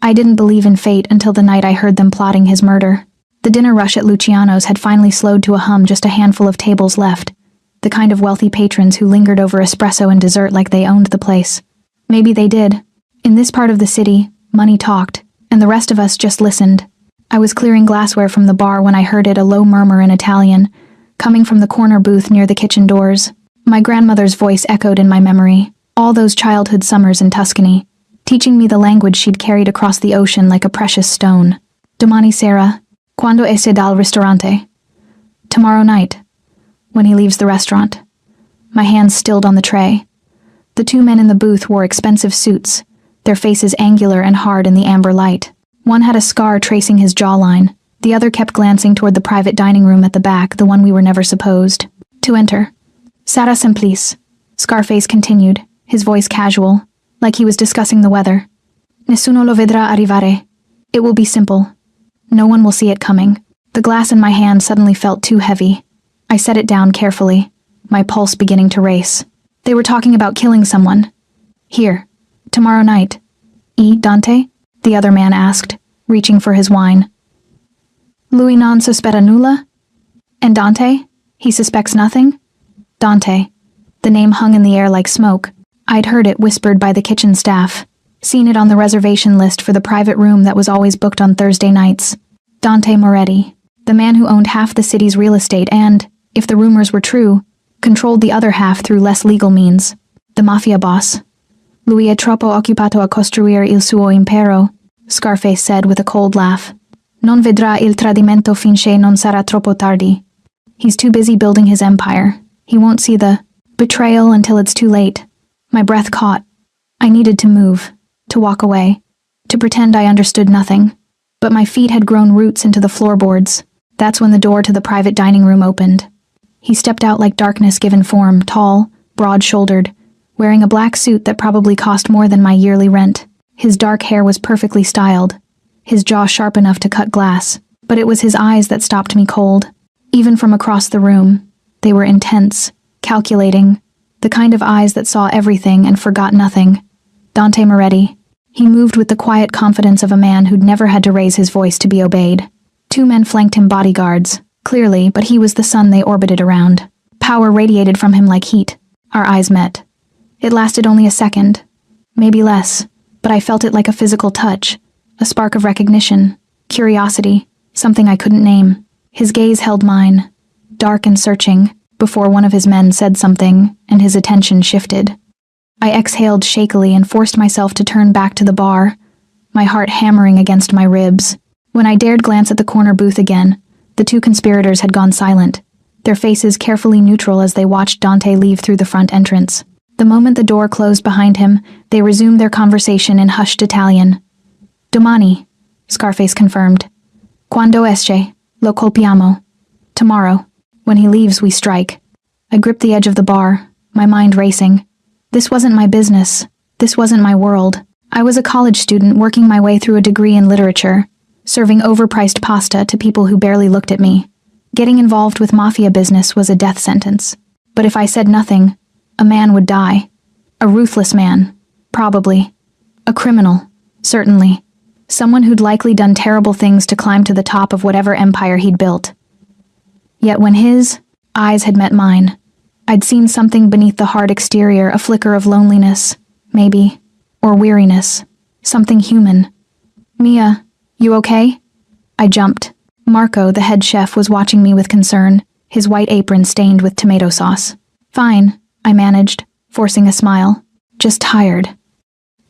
I didn't believe in fate until the night I heard them plotting his murder. The dinner rush at Luciano's had finally slowed to a hum, just a handful of tables left. The kind of wealthy patrons who lingered over espresso and dessert like they owned the place. Maybe they did. In this part of the city, money talked, and the rest of us just listened. I was clearing glassware from the bar when I heard it, a low murmur in Italian, coming from the corner booth near the kitchen doors. My grandmother's voice echoed in my memory, all those childhood summers in Tuscany, teaching me the language she'd carried across the ocean like a precious stone. Domani sera, quando esce dal ristorante. Tomorrow night, when he leaves the restaurant. My hands stilled on the tray. The two men in the booth wore expensive suits, their faces angular and hard in the amber light. One had a scar tracing his jawline. The other kept glancing toward the private dining room at the back, the one we were never supposed to enter. Sarà semplice, Scarface continued, his voice casual, like he was discussing the weather. Nessuno lo vedrà arrivare. It will be simple. No one will see it coming. The glass in my hand suddenly felt too heavy. I set it down carefully, my pulse beginning to race. They were talking about killing someone. Here, tomorrow night. Dante? The other man asked, reaching for his wine. Lui non sospetta nulla? And Dante? He suspects nothing? Dante. The name hung in the air like smoke. I'd heard it whispered by the kitchen staff, seen it on the reservation list for the private room that was always booked on Thursday nights. Dante Moretti, the man who owned half the city's real estate and, if the rumors were true, controlled the other half through less legal means. The Mafia boss. Lui è troppo occupato a costruire il suo impero, Scarface said with a cold laugh. Non vedrà il tradimento finché non sarà troppo tardi. He's too busy building his empire. He won't see the betrayal until it's too late. My breath caught. I needed to move, to walk away, to pretend I understood nothing. But my feet had grown roots into the floorboards. That's when the door to the private dining room opened. He stepped out like darkness given form, tall, broad-shouldered, wearing a black suit that probably cost more than my yearly rent. His dark hair was perfectly styled, his jaw sharp enough to cut glass, but it was his eyes that stopped me cold. Even from across the room, they were intense, calculating, the kind of eyes that saw everything and forgot nothing. Dante Moretti. He moved with the quiet confidence of a man who'd never had to raise his voice to be obeyed. Two men flanked him, bodyguards, clearly, but he was the sun they orbited around. Power radiated from him like heat. Our eyes met. It lasted only a second, maybe less, but I felt it like a physical touch, a spark of recognition, curiosity, something I couldn't name. His gaze held mine, dark and searching, before one of his men said something, and his attention shifted. I exhaled shakily and forced myself to turn back to the bar, my heart hammering against my ribs. When I dared glance at the corner booth again, the two conspirators had gone silent, their faces carefully neutral as they watched Dante leave through the front entrance. The moment the door closed behind him, they resumed their conversation in hushed Italian. Domani, Scarface confirmed. Quando esce, lo colpiamo. Tomorrow. When he leaves, we strike. I gripped the edge of the bar, my mind racing. This wasn't my business. This wasn't my world. I was a college student working my way through a degree in literature, serving overpriced pasta to people who barely looked at me. Getting involved with mafia business was a death sentence. But if I said nothing, a man would die. A ruthless man. Probably. A criminal. Certainly. Someone who'd likely done terrible things to climb to the top of whatever empire he'd built. Yet when his eyes had met mine, I'd seen something beneath the hard exterior, a flicker of loneliness, maybe, or weariness, something human. Mia, you okay? I jumped. Marco, the head chef, was watching me with concern, his white apron stained with tomato sauce. Fine, I managed, forcing a smile. Just tired.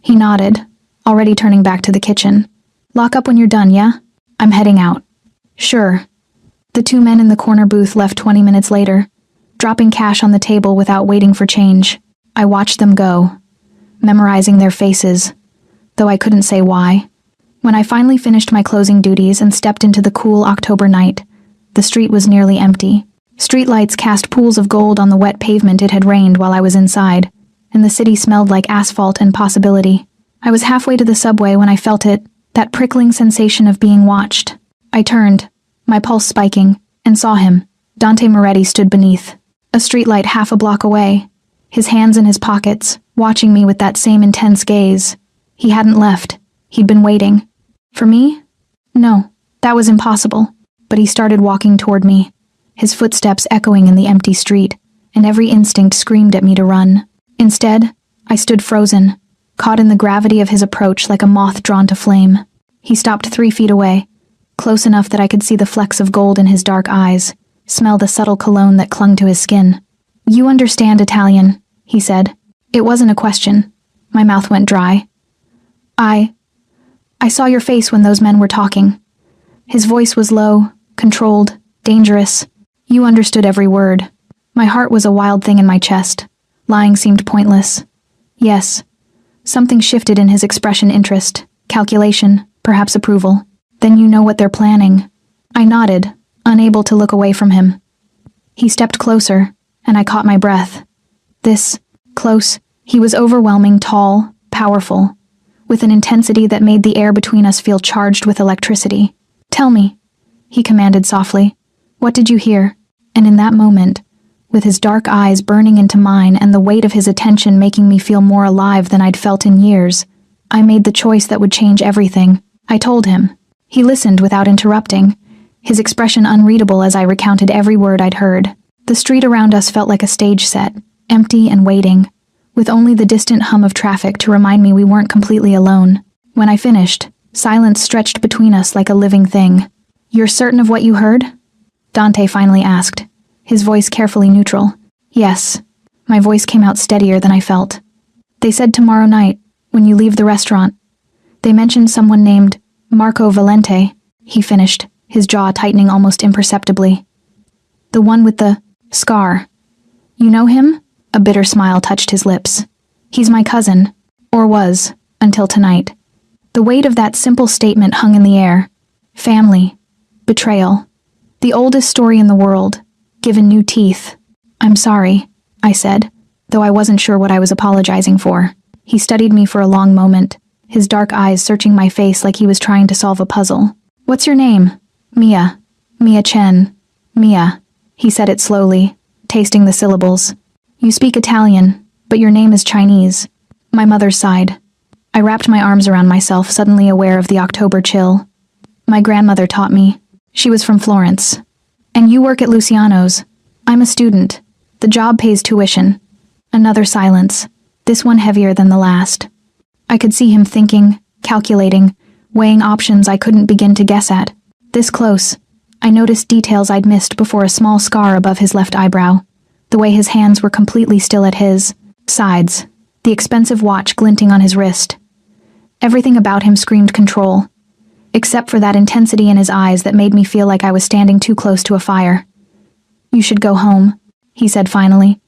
He nodded, already turning back to the kitchen. Lock up when you're done, yeah? I'm heading out. Sure. The two men in the corner booth left 20 minutes later, dropping cash on the table without waiting for change. I watched them go, memorizing their faces, though I couldn't say why. When I finally finished my closing duties and stepped into the cool October night, the street was nearly empty. Streetlights cast pools of gold on the wet pavement. It had rained while I was inside, and the city smelled like asphalt and possibility. I was halfway to the subway when I felt it, that prickling sensation of being watched. I turned, my pulse spiking, and saw him. Dante Moretti stood beneath, a streetlight half a block away, his hands in his pockets, watching me with that same intense gaze. He hadn't left. He'd been waiting. For me? No, that was impossible. But he started walking toward me, his footsteps echoing in the empty street, and every instinct screamed at me to run. Instead, I stood frozen, caught in the gravity of his approach like a moth drawn to flame. He stopped 3 feet away, close enough that I could see the flecks of gold in his dark eyes, smell the subtle cologne that clung to his skin. "You understand Italian," he said. It wasn't a question. My mouth went dry. I saw your face when those men were talking." His voice was low, controlled, dangerous. You understood every word. My heart was a wild thing in my chest. Lying seemed pointless. Yes. Something shifted in his expression. Interest, calculation, perhaps approval. "Then you know what they're planning." I nodded, unable to look away from him. He stepped closer, and I caught my breath. This close, he was overwhelming, tall, powerful, with an intensity that made the air between us feel charged with electricity. "Tell me," he commanded softly. "What did you hear?" And in that moment, with his dark eyes burning into mine and the weight of his attention making me feel more alive than I'd felt in years, I made the choice that would change everything. I told him. He listened without interrupting, his expression unreadable as I recounted every word I'd heard. The street around us felt like a stage set, empty and waiting, with only the distant hum of traffic to remind me we weren't completely alone. When I finished, silence stretched between us like a living thing. "You're certain of what you heard?" Dante finally asked, his voice carefully neutral. "Yes." My voice came out steadier than I felt. "They said tomorrow night, when you leave the restaurant. They mentioned someone named Marco Valente," he finished, his jaw tightening almost imperceptibly. "The one with the scar. You know him?" A bitter smile touched his lips. "He's my cousin, or was, until tonight." The weight of that simple statement hung in the air. Family. Betrayal. The oldest story in the world, given new teeth. "I'm sorry," I said, though I wasn't sure what I was apologizing for. He studied me for a long moment, his dark eyes searching my face like he was trying to solve a puzzle. "What's your name?" "Mia. Mia Chen. Mia." He said it slowly, tasting the syllables. "You speak Italian, but your name is Chinese." My mother's side. I wrapped my arms around myself, suddenly aware of the October chill. "My grandmother taught me. She was from Florence." "And you work at Luciano's." "I'm a student. The job pays tuition." Another silence, this one heavier than the last. I could see him thinking, calculating, weighing options I couldn't begin to guess at. This close, I noticed details I'd missed before: a small scar above his left eyebrow, the way his hands were completely still at his sides, the expensive watch glinting on his wrist. Everything about him screamed control, except for that intensity in his eyes that made me feel like I was standing too close to a fire. "You should go home," he said finally.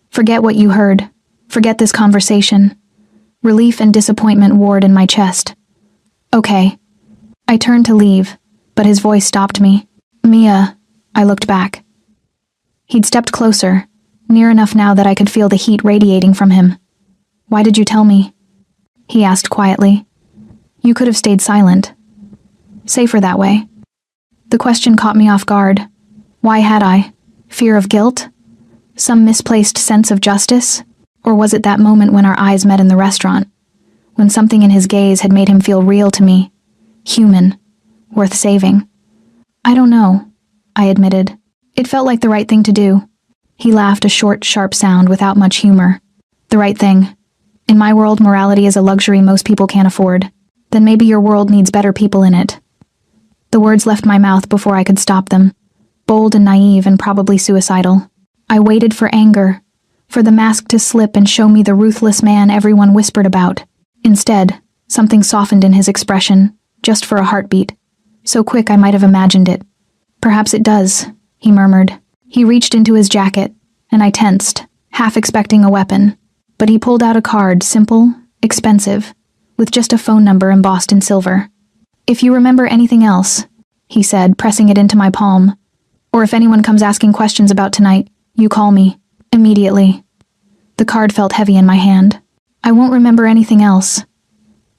"Forget what you heard. Forget this conversation." Relief and disappointment warred in my chest. "Okay." I turned to leave, but his voice stopped me. "Mia," I looked back. He'd stepped closer, near enough now that I could feel the heat radiating from him. "Why did you tell me?" he asked quietly. "You could have stayed silent. Safer that way." The question caught me off guard. Why had I? Fear of guilt? Some misplaced sense of justice? Or was it that moment when our eyes met in the restaurant? When something in his gaze had made him feel real to me? Human. Worth saving? "I don't know," I admitted. "It felt like the right thing to do." He laughed, a short, sharp sound without much humor. "The right thing. In my world, morality is a luxury most people can't afford. Then maybe your world needs better people in it." The words left my mouth before I could stop them. Bold and naive and probably suicidal. I waited for anger, for the mask to slip and show me the ruthless man everyone whispered about. Instead, something softened in his expression, just for a heartbeat. So quick I might have imagined it. "Perhaps it does," he murmured. He reached into his jacket, and I tensed, half expecting a weapon. But he pulled out a card, simple, expensive, with just a phone number embossed in silver. "If you remember anything else," he said, pressing it into my palm, "or if anyone comes asking questions about tonight, you call me. Immediately." The card felt heavy in my hand. "I won't remember anything else.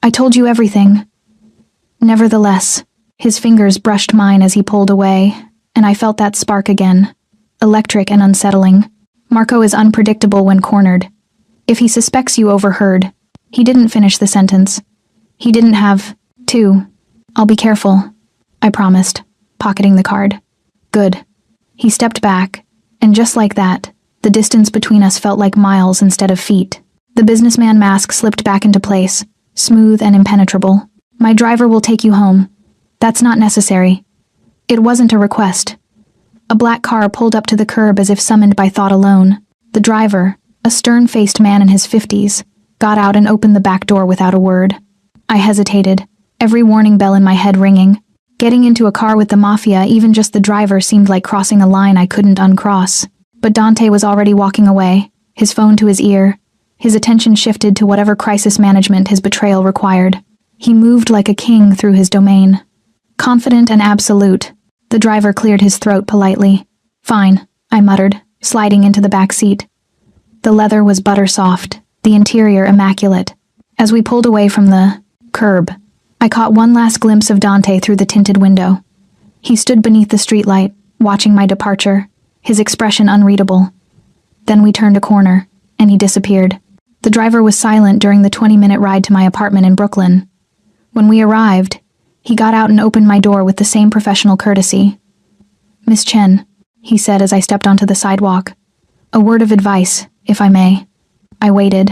I told you everything." Nevertheless, his fingers brushed mine as he pulled away, and I felt that spark again, electric and unsettling. Marco is unpredictable when cornered. If he suspects you overheard, he didn't finish the sentence. He didn't have 2. I'll be careful, I promised, pocketing the card. Good. He stepped back, and just like that, the distance between us felt like miles instead of feet. The businessman mask slipped back into place, smooth and impenetrable. My driver will take you home. That's not necessary. It wasn't a request. A black car pulled up to the curb as if summoned by thought alone. The driver, a stern-faced man in his 50s, got out and opened the back door without a word. I hesitated, every warning bell in my head ringing. Getting into a car with the Mafia, even just the driver, seemed like crossing a line I couldn't uncross. But Dante was already walking away, his phone to his ear. His attention shifted to whatever crisis management his betrayal required. He moved like a king through his domain. Confident and absolute. The driver cleared his throat politely. Fine, I muttered, sliding into the back seat. The leather was butter soft, the interior immaculate. As we pulled away from the curb, I caught one last glimpse of Dante through the tinted window. He stood beneath the streetlight, watching my departure, his expression unreadable. Then we turned a corner, and he disappeared. The driver was silent during the 20-minute ride to my apartment in Brooklyn. When we arrived, he got out and opened my door with the same professional courtesy. Miss Chen, he said as I stepped onto the sidewalk. A word of advice, if I may. I waited.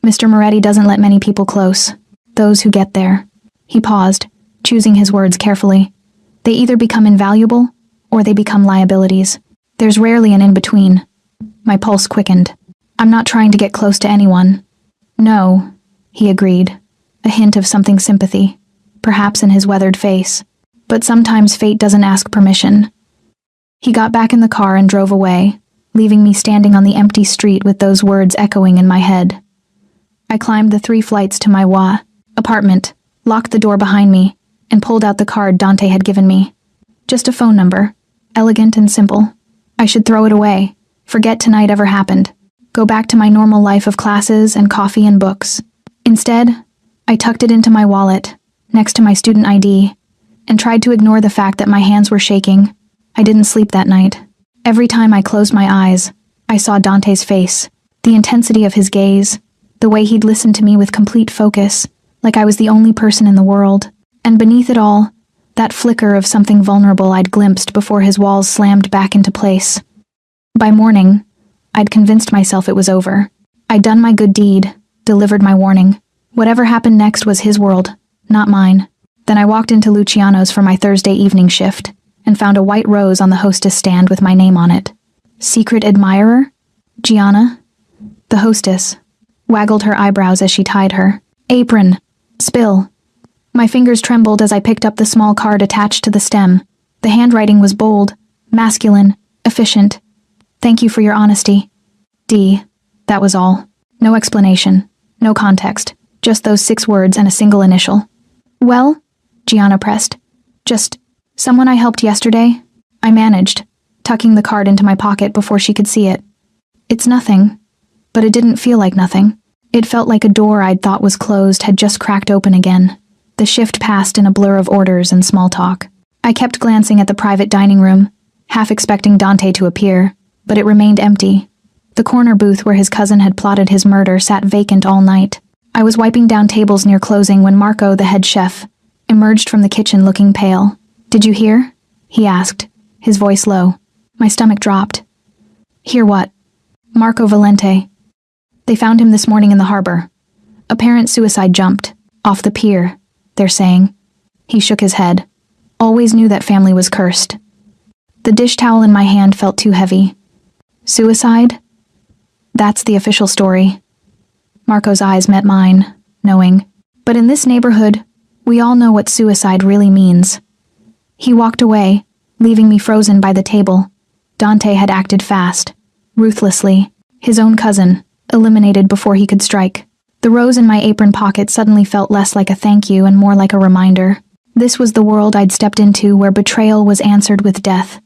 Mr. Moretti doesn't let many people close. Those who get there. He paused, choosing his words carefully. They either become invaluable, or they become liabilities. There's rarely an in-between. My pulse quickened. I'm not trying to get close to anyone. No, he agreed, a hint of something sympathy, perhaps in his weathered face. But sometimes fate doesn't ask permission. He got back in the car and drove away, leaving me standing on the empty street with those words echoing in my head. I climbed the 3 flights to my apartment, locked the door behind me, and pulled out the card Dante had given me. Just a phone number, elegant and simple. I should throw it away, forget tonight ever happened, go back to my normal life of classes and coffee and books. Instead, I tucked it into my wallet, next to my student ID, and tried to ignore the fact that my hands were shaking. I didn't sleep that night. Every time I closed my eyes, I saw Dante's face, the intensity of his gaze, the way he'd listened to me with complete focus, like I was the only person in the world, and beneath it all, that flicker of something vulnerable I'd glimpsed before his walls slammed back into place. By morning, I'd convinced myself it was over. I'd done my good deed, delivered my warning. Whatever happened next was his world, not mine. Then I walked into Luciano's for my Thursday evening shift, and found a white rose on the hostess stand with my name on it. Secret admirer? Gianna? The hostess waggled her eyebrows as she tied her apron. Spill. My fingers trembled as I picked up the small card attached to the stem. The handwriting was bold, masculine, efficient. Thank you for your honesty. D. That was all. No explanation. No context. Just those 6 words and a single initial. Well? Gianna pressed. Just someone I helped yesterday? I managed, tucking the card into my pocket before she could see it. It's nothing. But it didn't feel like nothing. It felt like a door I'd thought was closed had just cracked open again. The shift passed in a blur of orders and small talk. I kept glancing at the private dining room, half expecting Dante to appear, but it remained empty. The corner booth where his cousin had plotted his murder sat vacant all night. I was wiping down tables near closing when Marco, the head chef, emerged from the kitchen looking pale. Did you hear? He asked, his voice low. My stomach dropped. Hear what? Marco Valente. They found him this morning in the harbor. Apparent suicide jumped. Off the pier, they're saying. He shook his head. Always knew that family was cursed. The dish towel in my hand felt too heavy. Suicide? That's the official story. Marco's eyes met mine, knowing. But in this neighborhood, we all know what suicide really means. He walked away, leaving me frozen by the table. Dante had acted fast, ruthlessly. His own cousin, eliminated before he could strike. The rose in my apron pocket suddenly felt less like a thank you and more like a reminder. This was the world I'd stepped into, where betrayal was answered with death,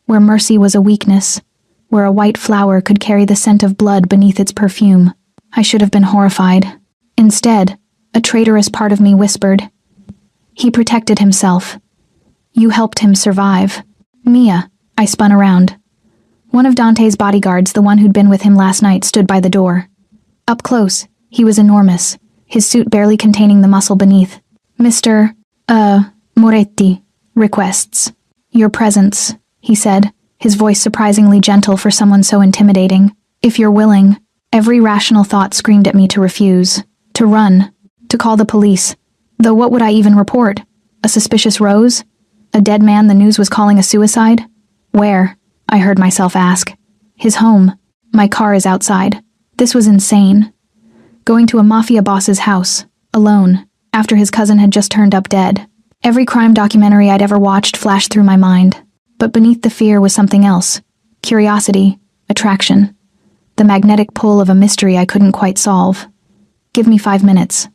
where mercy was a weakness, where a white flower could carry the scent of blood beneath its perfume. I should have been horrified. Instead, a traitorous part of me whispered. He protected himself. You helped him survive. Mia. I spun around. One of Dante's bodyguards, the one who'd been with him last night, stood by the door. Up close, he was enormous, his suit barely containing the muscle beneath. Mr. Moretti. Requests. Your presence, he said, his voice surprisingly gentle for someone so intimidating. If you're willing. Every rational thought screamed at me to refuse. To run. To call the police. Though what would I even report? A suspicious rose? A dead man the news was calling a suicide? Where? I heard myself ask. His home. My car is outside. This was insane. Going to a mafia boss's house. Alone. After his cousin had just turned up dead. Every crime documentary I'd ever watched flashed through my mind. But beneath the fear was something else. Curiosity. Attraction. The magnetic pull of a mystery I couldn't quite solve. Give me 5 minutes,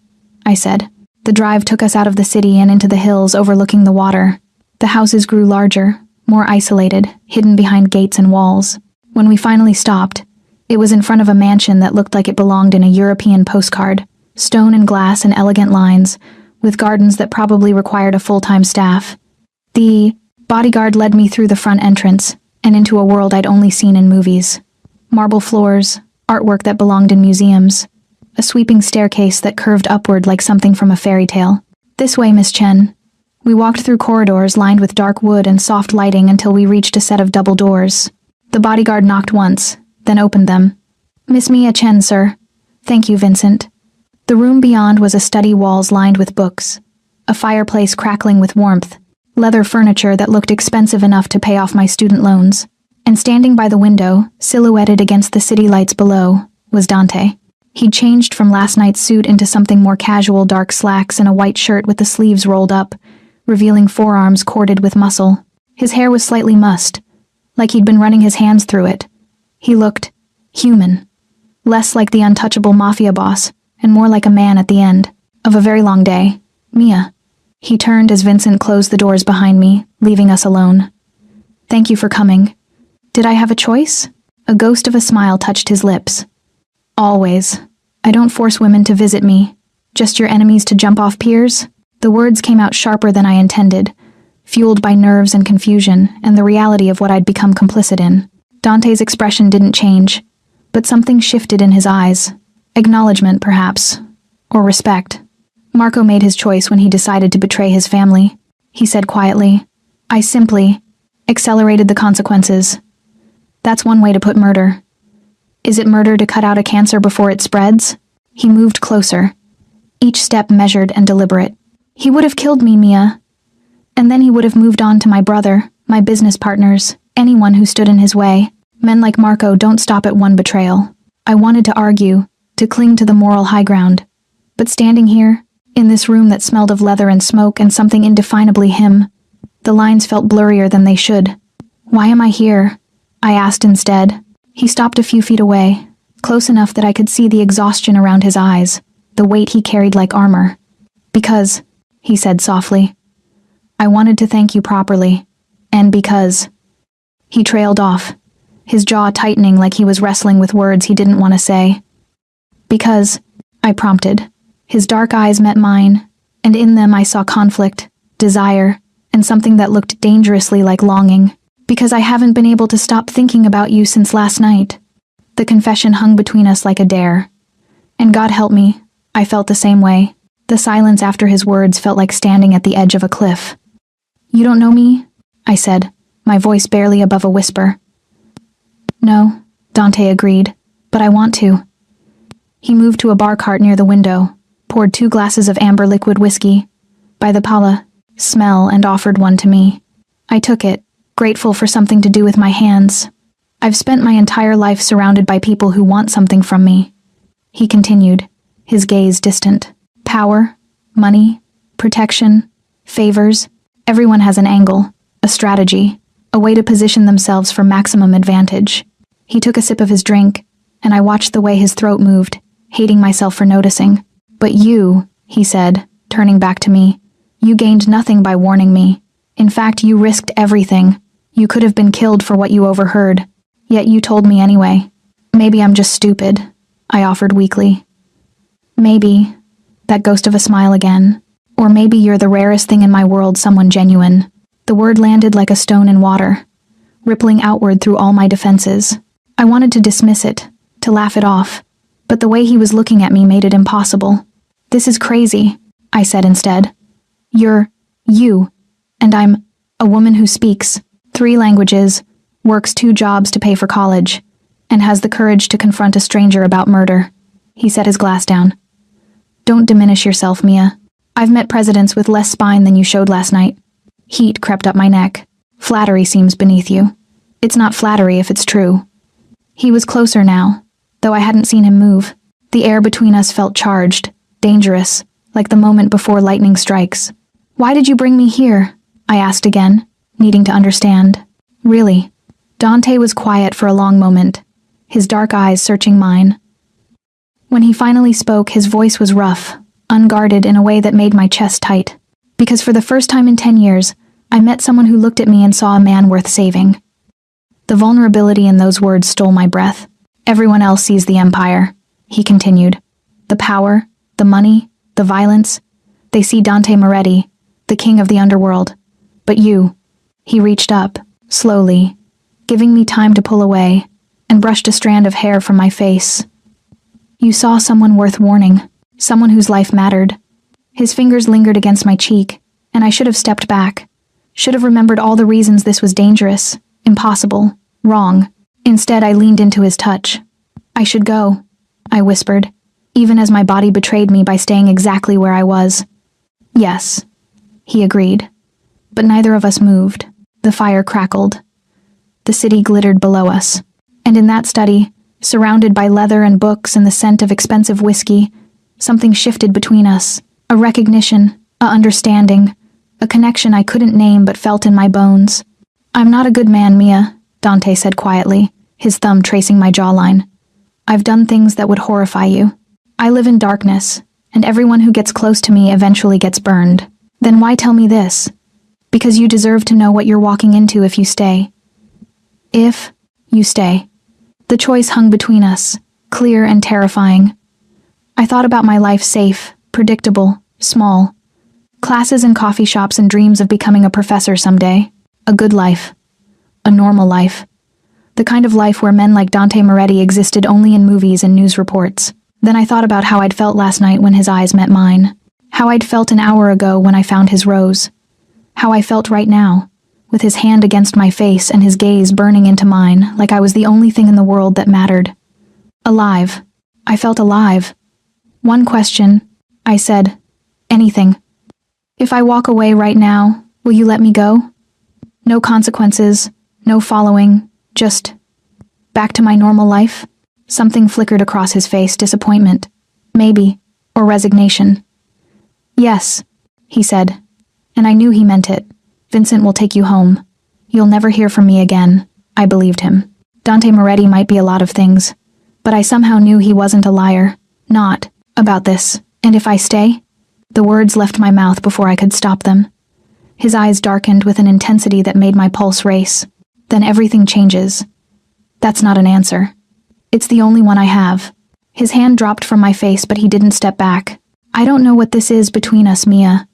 I said. The drive took us out of the city and into the hills overlooking the water. The houses grew larger, more isolated, hidden behind gates and walls. When we finally stopped, it was in front of a mansion that looked like it belonged in a European postcard. Stone and glass and elegant lines, with gardens that probably required a full-time staff. The bodyguard led me through the front entrance and into a world I'd only seen in movies. Marble floors, artwork that belonged in museums, a sweeping staircase that curved upward like something from a fairy tale. This way, Miss Chen. We walked through corridors lined with dark wood and soft lighting until we reached a set of double doors. The bodyguard knocked once, then opened them. Miss Mia Chen, sir. Thank you, Vincent. The room beyond was a study walls lined with books, a fireplace crackling with warmth, leather furniture that looked expensive enough to pay off my student loans. And standing by the window, silhouetted against the city lights below, was Dante. He'd changed from last night's suit into something more casual, dark slacks and a white shirt with the sleeves rolled up, revealing forearms corded with muscle. His hair was slightly mussed, like he'd been running his hands through it. He looked human, less like the untouchable mafia boss, and more like a man at the end of a very long day. Mia. He turned as Vincent closed the doors behind me, leaving us alone. Thank you for coming. Did I have a choice? A ghost of a smile touched his lips. Always. I don't force women to visit me. Just your enemies to jump off piers? The words came out sharper than I intended, fueled by nerves and confusion and the reality of what I'd become complicit in. Dante's expression didn't change, but something shifted in his eyes. Acknowledgement, perhaps. Or respect. Marco made his choice when he decided to betray his family. He said quietly, I simply accelerated the consequences. That's one way to put murder. Is it murder to cut out a cancer before it spreads? He moved closer, each step measured and deliberate. He would have killed me, Mia. And then he would have moved on to my brother, my business partners, anyone who stood in his way. Men like Marco don't stop at one betrayal. I wanted to argue, to cling to the moral high ground. But standing here, in this room that smelled of leather and smoke and something indefinably him, the lines felt blurrier than they should. Why am I here? I asked instead. He stopped a few feet away, close enough that I could see the exhaustion around his eyes, the weight he carried like armor. Because, he said softly, I wanted to thank you properly, and because. He trailed off, his jaw tightening like he was wrestling with words he didn't want to say. Because, I prompted. His dark eyes met mine, and in them I saw conflict, desire, and something that looked dangerously like longing. Because I haven't been able to stop thinking about you since last night. The confession hung between us like a dare. And God help me, I felt the same way. The silence after his words felt like standing at the edge of a cliff. You don't know me? I said, my voice barely above a whisper. No, Dante agreed, but I want to. He moved to a bar cart near the window, poured 2 glasses of amber liquid whiskey, by the pala, smell, and offered one to me. I took it, grateful for something to do with my hands. I've spent my entire life surrounded by people who want something from me. He continued, his gaze distant. Power, money, protection, favors. Everyone has an angle, a strategy, a way to position themselves for maximum advantage. He took a sip of his drink, and I watched the way his throat moved, hating myself for noticing. But you, he said, turning back to me, you gained nothing by warning me. In fact, you risked everything. You could have been killed for what you overheard, yet you told me anyway. Maybe I'm just stupid, I offered weakly. Maybe, that ghost of a smile again. Or maybe you're the rarest thing in my world, someone genuine. The word landed like a stone in water, rippling outward through all my defenses. I wanted to dismiss it, to laugh it off, but the way he was looking at me made it impossible. This is crazy, I said instead. You're You. And I'm a woman who speaks 3 languages, works 2 jobs to pay for college, and has the courage to confront a stranger about murder. He set his glass down. Don't diminish yourself, Mia. I've met presidents with less spine than you showed last night. Heat crept up my neck. Flattery seems beneath you. It's not flattery if it's true. He was closer now, though I hadn't seen him move. The air between us felt charged, dangerous, like the moment before lightning strikes. Why did you bring me here? I asked again, needing to understand. Really? Dante was quiet for a long moment, his dark eyes searching mine. When he finally spoke, his voice was rough, unguarded in a way that made my chest tight. Because for the first time in 10 years, I met someone who looked at me and saw a man worth saving. The vulnerability in those words stole my breath. Everyone else sees the empire, he continued. The power, the money, the violence. They see Dante Moretti, the king of the underworld. But you. He reached up, slowly, giving me time to pull away, and brushed a strand of hair from my face. You saw someone worth warning, someone whose life mattered. His fingers lingered against my cheek, and I should have stepped back. Should have remembered all the reasons this was dangerous, impossible, wrong. Instead, I leaned into his touch. I should go, I whispered, even as my body betrayed me by staying exactly where I was. Yes, he agreed. But neither of us moved. The fire crackled. The city glittered below us. And in that study, surrounded by leather and books and the scent of expensive whiskey, something shifted between us. A recognition, a understanding, a connection I couldn't name but felt in my bones. I'm not a good man, Mia, Dante said quietly, his thumb tracing my jawline. I've done things that would horrify you. I live in darkness, and everyone who gets close to me eventually gets burned. Then why tell me this? Because you deserve to know what you're walking into if you stay. If you stay. The choice hung between us, clear and terrifying. I thought about my life safe, predictable, small. Classes and coffee shops and dreams of becoming a professor someday. A good life. A normal life. The kind of life where men like Dante Moretti existed only in movies and news reports. Then I thought about how I'd felt last night when his eyes met mine. How I'd felt an hour ago when I found his rose. How I felt right now, with his hand against my face and his gaze burning into mine like I was the only thing in the world that mattered. Alive. I felt alive. One question, I said. Anything. If I walk away right now, will you let me go? No consequences, no following, just back to my normal life? Something flickered across his face, disappointment, maybe, or resignation. Yes, he said, and I knew he meant it. Vincent will take you home. You'll never hear from me again. I believed him. Dante Moretti might be a lot of things, but I somehow knew he wasn't a liar. Not about this. And if I stay? The words left my mouth before I could stop them. His eyes darkened with an intensity that made my pulse race. Then everything changes. That's not an answer. It's the only one I have. His hand dropped from my face, but he didn't step back. I don't know what this is between us, Mia.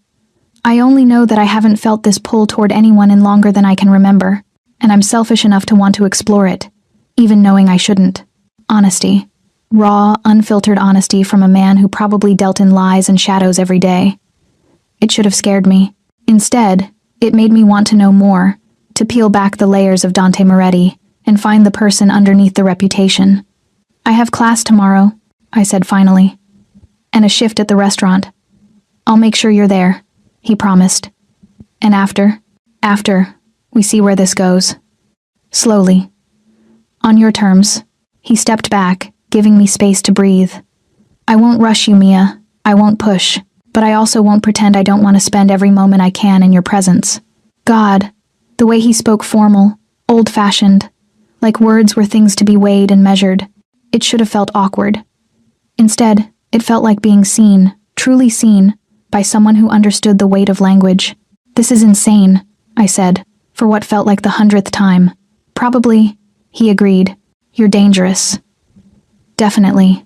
I only know that I haven't felt this pull toward anyone in longer than I can remember, and I'm selfish enough to want to explore it, even knowing I shouldn't. Honesty. Raw, unfiltered honesty from a man who probably dealt in lies and shadows every day. It should have scared me. Instead, it made me want to know more, to peel back the layers of Dante Moretti and find the person underneath the reputation. I have class tomorrow, I said finally, and a shift at the restaurant. I'll make sure you're there, he promised. And after, we see where this goes. Slowly. On your terms. He stepped back, giving me space to breathe. I won't rush you, Mia. I won't push. But I also won't pretend I don't want to spend every moment I can in your presence. God, the way he spoke formal, old-fashioned, like words were things to be weighed and measured. It should have felt awkward. Instead, it felt like being seen, truly seen, by someone who understood the weight of language. This is insane, I said, for what felt like the 100th time. Probably, he agreed. You're dangerous. Definitely.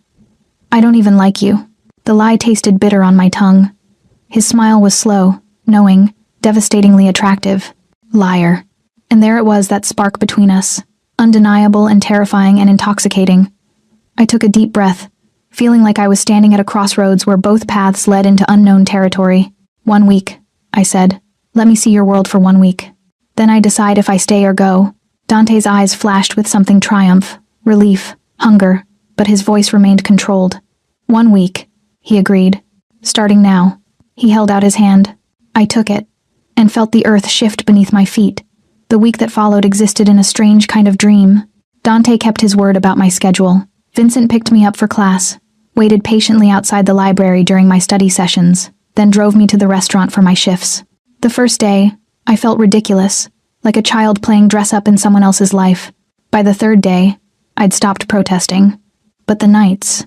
I don't even like you. The lie tasted bitter on my tongue. His smile was slow, knowing, devastatingly attractive. Liar. And there it was, that spark between us, undeniable and terrifying and intoxicating. I took a deep breath, feeling like I was standing at a crossroads where both paths led into unknown territory. 1 week, I said, Let me see your world for 1 week. Then I decide if I stay or go." Dante's eyes flashed with something triumph, relief, hunger, but his voice remained controlled. 1 week, he agreed. Starting now. He held out his hand. I took it, and felt the earth shift beneath my feet. The week that followed existed in a strange kind of dream. Dante kept his word about my schedule. Vincent picked me up for class, waited patiently outside the library during my study sessions, then drove me to the restaurant for my shifts. The first day, I felt ridiculous, like a child playing dress-up in someone else's life. By the third day, I'd stopped protesting. But the nights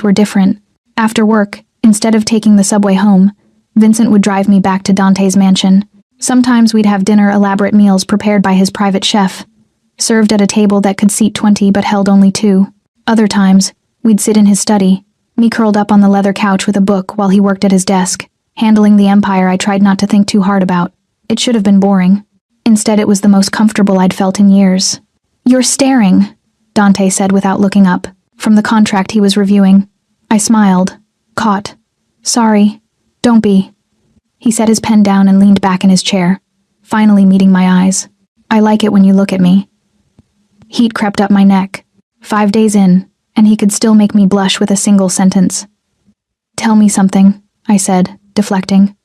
were different. After work, instead of taking the subway home, Vincent would drive me back to Dante's mansion. Sometimes we'd have elaborate meals prepared by his private chef, served at a table that could seat 20 but held only 2. Other times, we'd sit in his study, me curled up on the leather couch with a book while he worked at his desk, handling the empire I tried not to think too hard about. It should have been boring. Instead, it was the most comfortable I'd felt in years. "You're staring," Dante said without looking up, from the contract he was reviewing. I smiled, caught. "Sorry, don't be." He set his pen down and leaned back in his chair, finally meeting my eyes. "I like it when you look at me." Heat crept up my neck. 5 days in, and he could still make me blush with a single sentence. "Tell me something," I said, deflecting.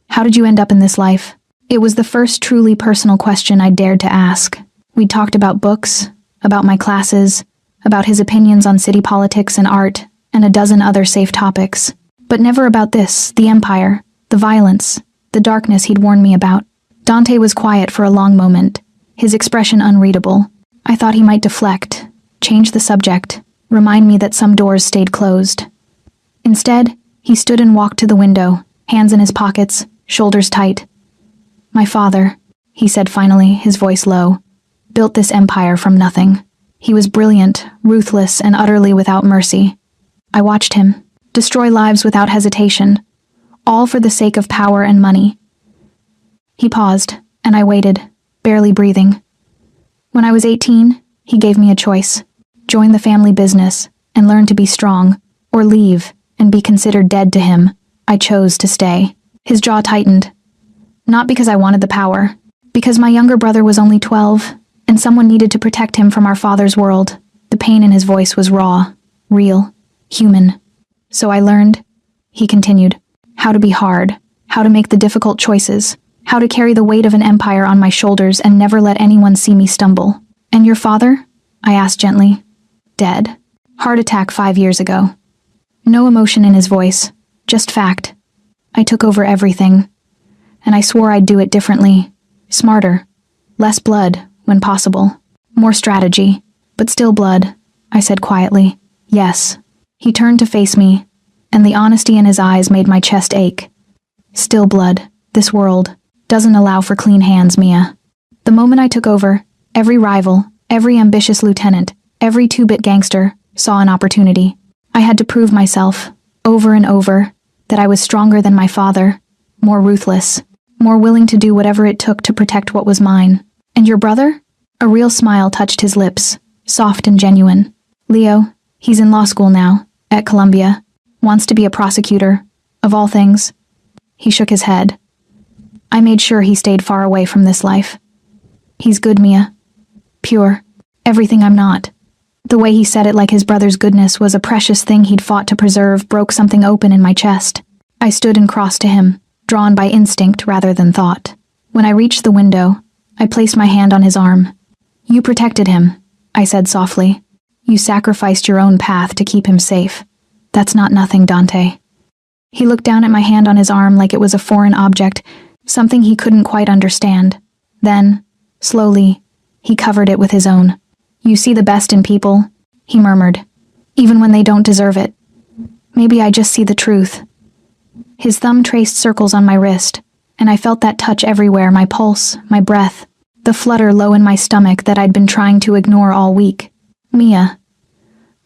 "How did you end up in this life?" It was the first truly personal question I'd dared to ask. We'd talked about books, about my classes, about his opinions on city politics and art, and a dozen other safe topics. But never about this, the empire, the violence, the darkness he'd warned me about. Dante was quiet for a long moment, his expression unreadable. I thought he might deflect, change the subject, remind me that some doors stayed closed. Instead, he stood and walked to the window, hands in his pockets, shoulders tight. "My father," he said finally, his voice low, "built this empire from nothing. He was brilliant, ruthless, and utterly without mercy. I watched him destroy lives without hesitation, all for the sake of power and money." He paused, and I waited, barely breathing. When I was 18, he gave me a choice: join the family business and learn to be strong, or leave and be considered dead to him. I chose to stay. His jaw tightened. Not because I wanted the power, because my younger brother was only 12, and someone needed to protect him from our father's world. The pain in his voice was raw, real, human. "So I learned," he continued, "how to be hard, how to make the difficult choices, how to carry the weight of an empire on my shoulders and never let anyone see me stumble." "And your father?" I asked gently. "Dead. Heart attack 5 years ago." No emotion in his voice, just fact. I took over everything, and I swore I'd do it differently, smarter, less blood, when possible, more strategy, but still blood, I said quietly. "Yes." He turned to face me, and the honesty in his eyes made my chest ache. "Still blood. This world doesn't allow for clean hands, Mia." The moment I took over, every rival, every ambitious lieutenant, every two-bit gangster saw an opportunity. I had to prove myself, over and over, that I was stronger than my father, more ruthless, more willing to do whatever it took to protect what was mine. "And your brother?" A real smile touched his lips, soft and genuine. "Leo, he's in law school now, at Columbia, wants to be a prosecutor, of all things." He shook his head. "I made sure he stayed far away from this life. He's good, Mia. Pure. Everything I'm not." The way he said it, like his brother's goodness was a precious thing he'd fought to preserve, broke something open in my chest. I stood and crossed to him, drawn by instinct rather than thought. When I reached the window, I placed my hand on his arm. "You protected him," I said softly. "You sacrificed your own path to keep him safe. That's not nothing, Dante." He looked down at my hand on his arm like it was a foreign object, something he couldn't quite understand. Then, slowly, he covered it with his own. "You see the best in people," he murmured, "even when they don't deserve it. Maybe I just see the truth." His thumb traced circles on my wrist, and I felt that touch everywhere, my pulse, my breath, the flutter low in my stomach that I'd been trying to ignore all week. "Mia."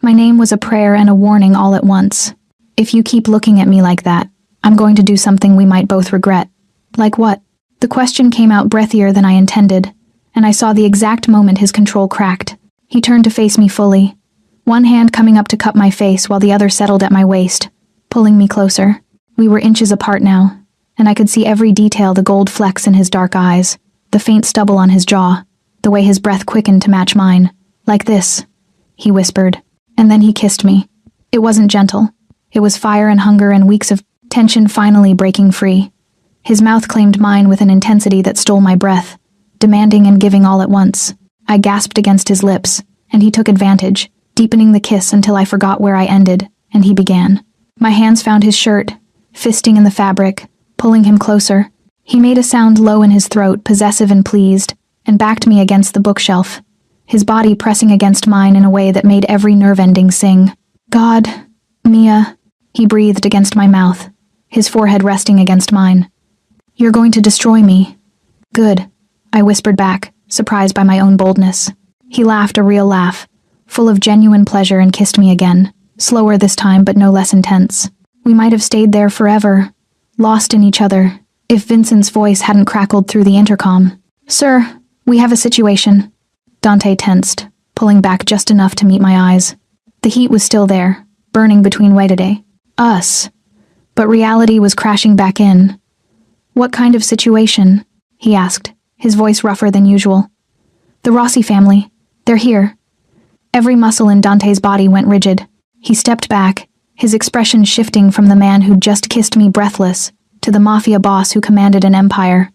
My name was a prayer and a warning all at once. "If you keep looking at me like that, I'm going to do something we might both regret." "Like what?" The question came out breathier than I intended, and I saw the exact moment his control cracked. He turned to face me fully, one hand coming up to cup my face while the other settled at my waist, pulling me closer. We were inches apart now, and I could see every detail: the gold flecks in his dark eyes, the faint stubble on his jaw, the way his breath quickened to match mine. "Like this," he whispered, and then he kissed me. It wasn't gentle. It was fire and hunger and weeks of tension finally breaking free. His mouth claimed mine with an intensity that stole my breath, demanding and giving all at once. I gasped against his lips, and he took advantage, deepening the kiss until I forgot where I ended, and he began. My hands found his shirt, fisting in the fabric, pulling him closer. He made a sound low in his throat, possessive and pleased, and backed me against the bookshelf, his body pressing against mine in a way that made every nerve ending sing. "God, Mia," he breathed against my mouth, his forehead resting against mine. "You're going to destroy me." "Good," I whispered back, surprised by my own boldness. He laughed, a real laugh, full of genuine pleasure, and kissed me again, slower this time but no less intense. We might have stayed there forever, lost in each other, if Vincent's voice hadn't crackled through the intercom. "Sir, we have a situation." Dante tensed, pulling back just enough to meet my eyes. The heat was still there, burning between Waitate, us, but reality was crashing back in. "What kind of situation?" he asked, his voice rougher than usual. "The Rossi family. They're here." Every muscle in Dante's body went rigid. He stepped back, his expression shifting from the man who'd just kissed me breathless to the Mafia boss who commanded an empire.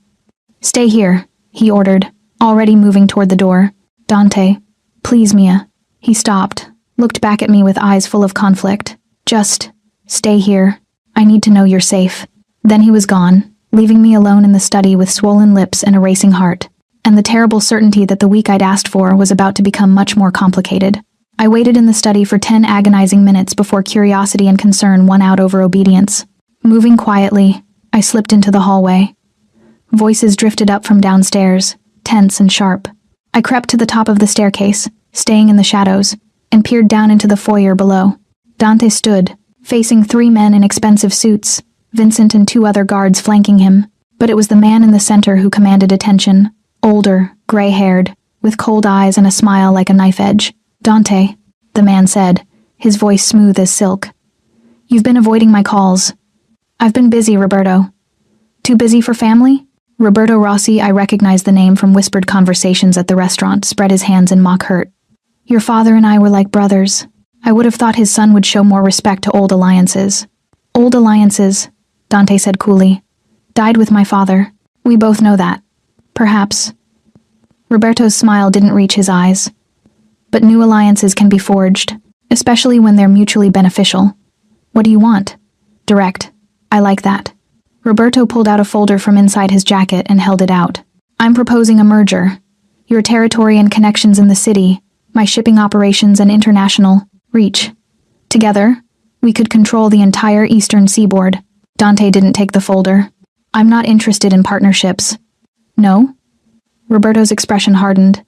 "Stay here," he ordered, already moving toward the door. "Dante, please, Mia." He stopped, looked back at me with eyes full of conflict. "Just stay here. I need to know you're safe." Then he was gone, leaving me alone in the study with swollen lips and a racing heart, and the terrible certainty that the week I'd asked for was about to become much more complicated. I waited in the study for 10 agonizing minutes before curiosity and concern won out over obedience. Moving quietly, I slipped into the hallway. Voices drifted up from downstairs, tense and sharp. I crept to the top of the staircase, staying in the shadows, and peered down into the foyer below. Dante stood, facing 3 men in expensive suits, Vincent and 2 other guards flanking him, but it was the man in the center who commanded attention, older, gray-haired, with cold eyes and a smile like a knife edge. "Dante," the man said, his voice smooth as silk. "You've been avoiding my calls." "I've been busy, Roberto." "Too busy for family?" Roberto Rossi, I recognized the name from whispered conversations at the restaurant, spread his hands in mock hurt. "Your father and I were like brothers. I would have thought his son would show more respect to old alliances." "Old alliances," Dante said coolly, "died with my father. We both know that." "Perhaps." Roberto's smile didn't reach his eyes. "But new alliances can be forged, especially when they're mutually beneficial. What do you want?" "Direct. I like that." Roberto pulled out a folder from inside his jacket and held it out. "I'm proposing a merger. Your territory and connections in the city, my shipping operations and international reach. Together, we could control the entire eastern seaboard." Dante didn't take the folder. "I'm not interested in partnerships." "No?" Roberto's expression hardened.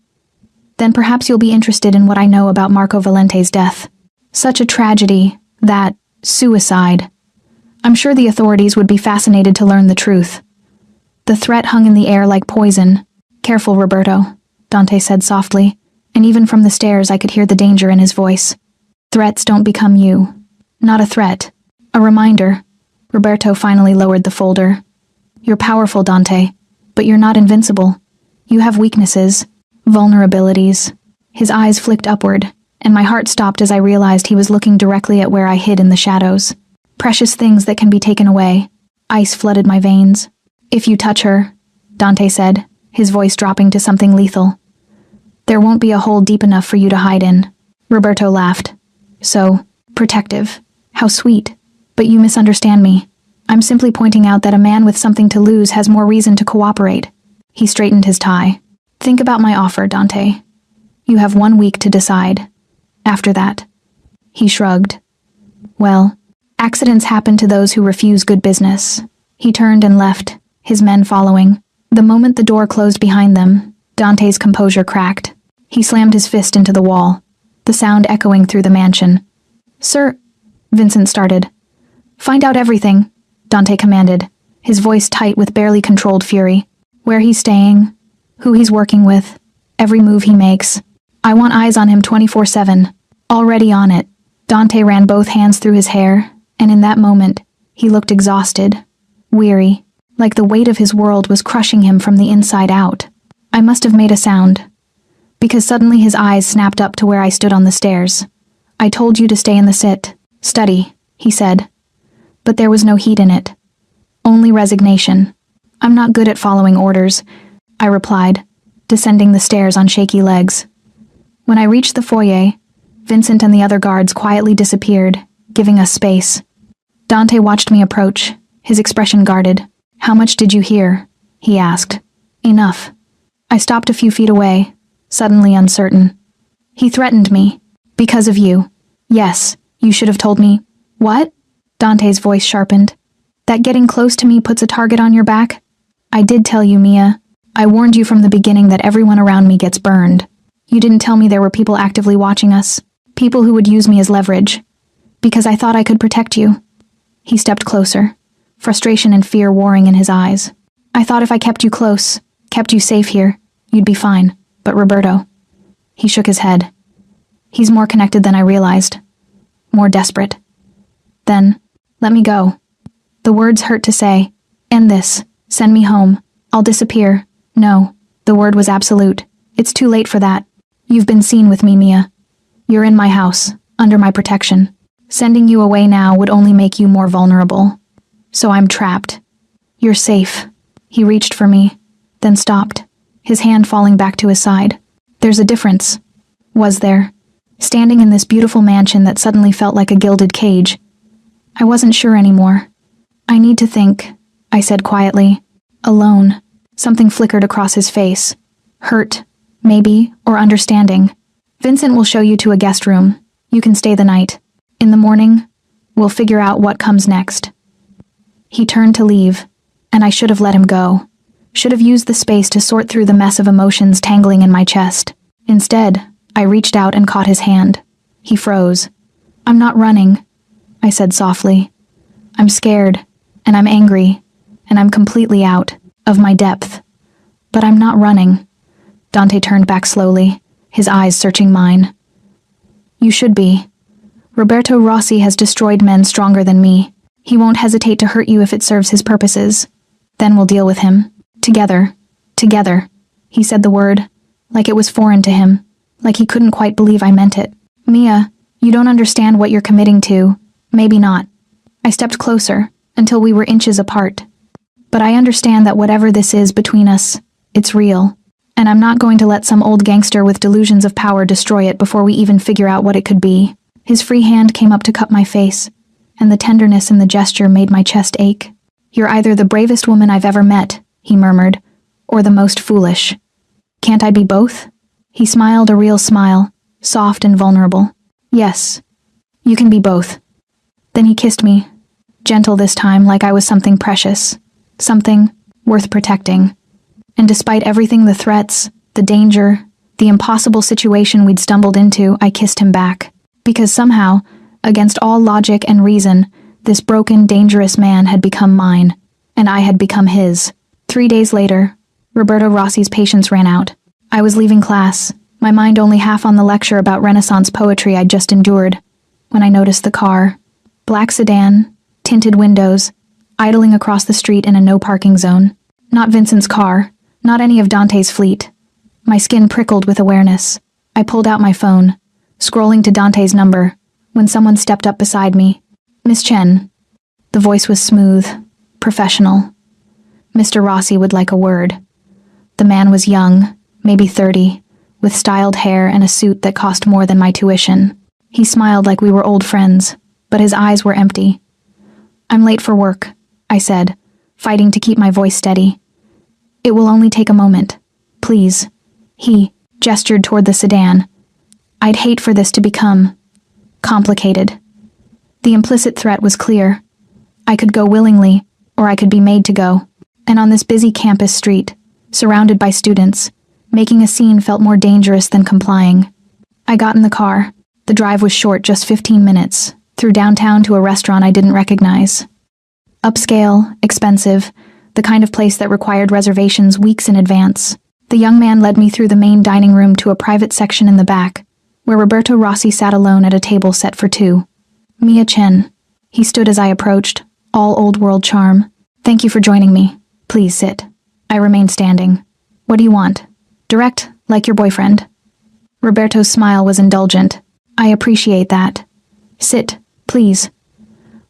"Then perhaps you'll be interested in what I know about Marco Valente's death. Such a tragedy, that suicide. I'm sure the authorities would be fascinated to learn the truth." The threat hung in the air like poison. "Careful, Roberto," Dante said softly, and even from the stairs I could hear the danger in his voice. "Threats don't become you. Not a threat. A reminder." Roberto finally lowered the folder. "You're powerful, Dante, but you're not invincible. You have weaknesses, vulnerabilities." His eyes flicked upward, and my heart stopped as I realized he was looking directly at where I hid in the shadows. "Precious things that can be taken away." Ice flooded my veins. "If you touch her," Dante said, his voice dropping to something lethal, "there won't be a hole deep enough for you to hide in." Roberto laughed. "So protective. How sweet. But you misunderstand me. I'm simply pointing out that a man with something to lose has more reason to cooperate." He straightened his tie. "Think about my offer, Dante. You have 1 week to decide. After that." He shrugged. "Well, accidents happen to those who refuse good business." He turned and left, his men following. The moment the door closed behind them, Dante's composure cracked. He slammed his fist into the wall, the sound echoing through the mansion. "Sir," Vincent started. "Find out everything," Dante commanded, his voice tight with barely controlled fury. "Where he's staying, who he's working with, every move he makes. I want eyes on him 24/7. Already on it." Dante ran both hands through his hair, and in that moment, he looked exhausted, weary. like the weight of his world was crushing him from the inside out. I must have made a sound, because suddenly his eyes snapped up to where I stood on the stairs. "I told you to stay in the study," he said. But there was no heat in it. Only resignation. "I'm not good at following orders," I replied, descending the stairs on shaky legs. When I reached the foyer, Vincent and the other guards quietly disappeared, giving us space. Dante watched me approach, his expression guarded. "How much did you hear?" he asked. "Enough." I stopped a few feet away, suddenly uncertain. "He threatened me. Because of you." "Yes, you should have told me." "What?" Dante's voice sharpened. "That getting close to me puts a target on your back?" "I did tell you, Mia. I warned you from the beginning that everyone around me gets burned. You didn't tell me there were people actively watching us, people who would use me as leverage, because I thought I could protect you." He stepped closer, frustration and fear warring in his eyes. "I thought if I kept you close, kept you safe here, you'd be fine. But Roberto..." He shook his head. "He's more connected than I realized. More desperate." "Then, let me go." The words hurt to say. "End this. Send me home. I'll disappear." "No." The word was absolute. "It's too late for that. You've been seen with me, Mia. You're in my house, under my protection. Sending you away now would only make you more vulnerable. So I'm trapped. You're safe." He reached for me, then stopped, his hand falling back to his side. There's a difference. Was there? Standing in this beautiful mansion that suddenly felt like a gilded cage. I wasn't sure anymore. "I need to think," I said quietly. "Alone." Something flickered across his face. Hurt, maybe, or understanding. "Vincent will show you to a guest room. You can stay the night. In the morning, we'll figure out what comes next." He turned to leave, and I should have let him go. Should have used the space to sort through the mess of emotions tangling in my chest. Instead, I reached out and caught his hand. He froze. "I'm not running," I said softly. "I'm scared, and I'm angry, and I'm completely out of my depth. But I'm not running." Dante turned back slowly, his eyes searching mine. "You should be. Roberto Rossi has destroyed men stronger than me. He won't hesitate to hurt you if it serves his purposes. Then we'll deal with him. Together. Together." He said the word, like it was foreign to him, like he couldn't quite believe I meant it. "Mia, you don't understand what you're committing to. Maybe not." I stepped closer, until we were inches apart. "But I understand that whatever this is between us, it's real. And I'm not going to let some old gangster with delusions of power destroy it before we even figure out what it could be." His free hand came up to cup my face, and the tenderness in the gesture made my chest ache. "You're either the bravest woman I've ever met," he murmured, "or the most foolish. Can't I be both?" He smiled a real smile, soft and vulnerable. "Yes, you can be both." Then he kissed me, gentle this time, like I was something precious, something worth protecting. And despite everything, the threats, the danger, the impossible situation we'd stumbled into, I kissed him back. Because somehow, against all logic and reason, this broken, dangerous man had become mine, and I had become his. 3 days later, Roberto Rossi's patience ran out. I was leaving class, my mind only half on the lecture about Renaissance poetry I'd just endured, when I noticed the car. Black sedan, tinted windows, idling across the street in a no-parking zone. Not Vincent's car, not any of Dante's fleet. My skin prickled with awareness. I pulled out my phone, scrolling to Dante's number, when someone stepped up beside me. "Miss Chen." The voice was smooth, professional. Mr. Rossi would like a word. The man was young, maybe 30, with styled hair and a suit that cost more than my tuition. He smiled like we were old friends, but his eyes were empty. "I'm late for work," I said, fighting to keep my voice steady. "It will only take a moment. Please." He gestured toward the sedan. "I'd hate for this to become complicated." The implicit threat was clear. I could go willingly, or I could be made to go. And on this busy campus street, surrounded by students, making a scene felt more dangerous than complying. I got in the car. The drive was short, just 15 minutes, through downtown to a restaurant I didn't recognize. Upscale, expensive, the kind of place that required reservations weeks in advance. The young man led me through the main dining room to a private section in the back, where Roberto Rossi sat alone at a table set for two. "Mia Chen." He stood as I approached, all old-world charm. "Thank you for joining me. Please sit. I remained standing. What do you want? Direct, like your boyfriend. Roberto's smile was indulgent. I appreciate that. Sit, please.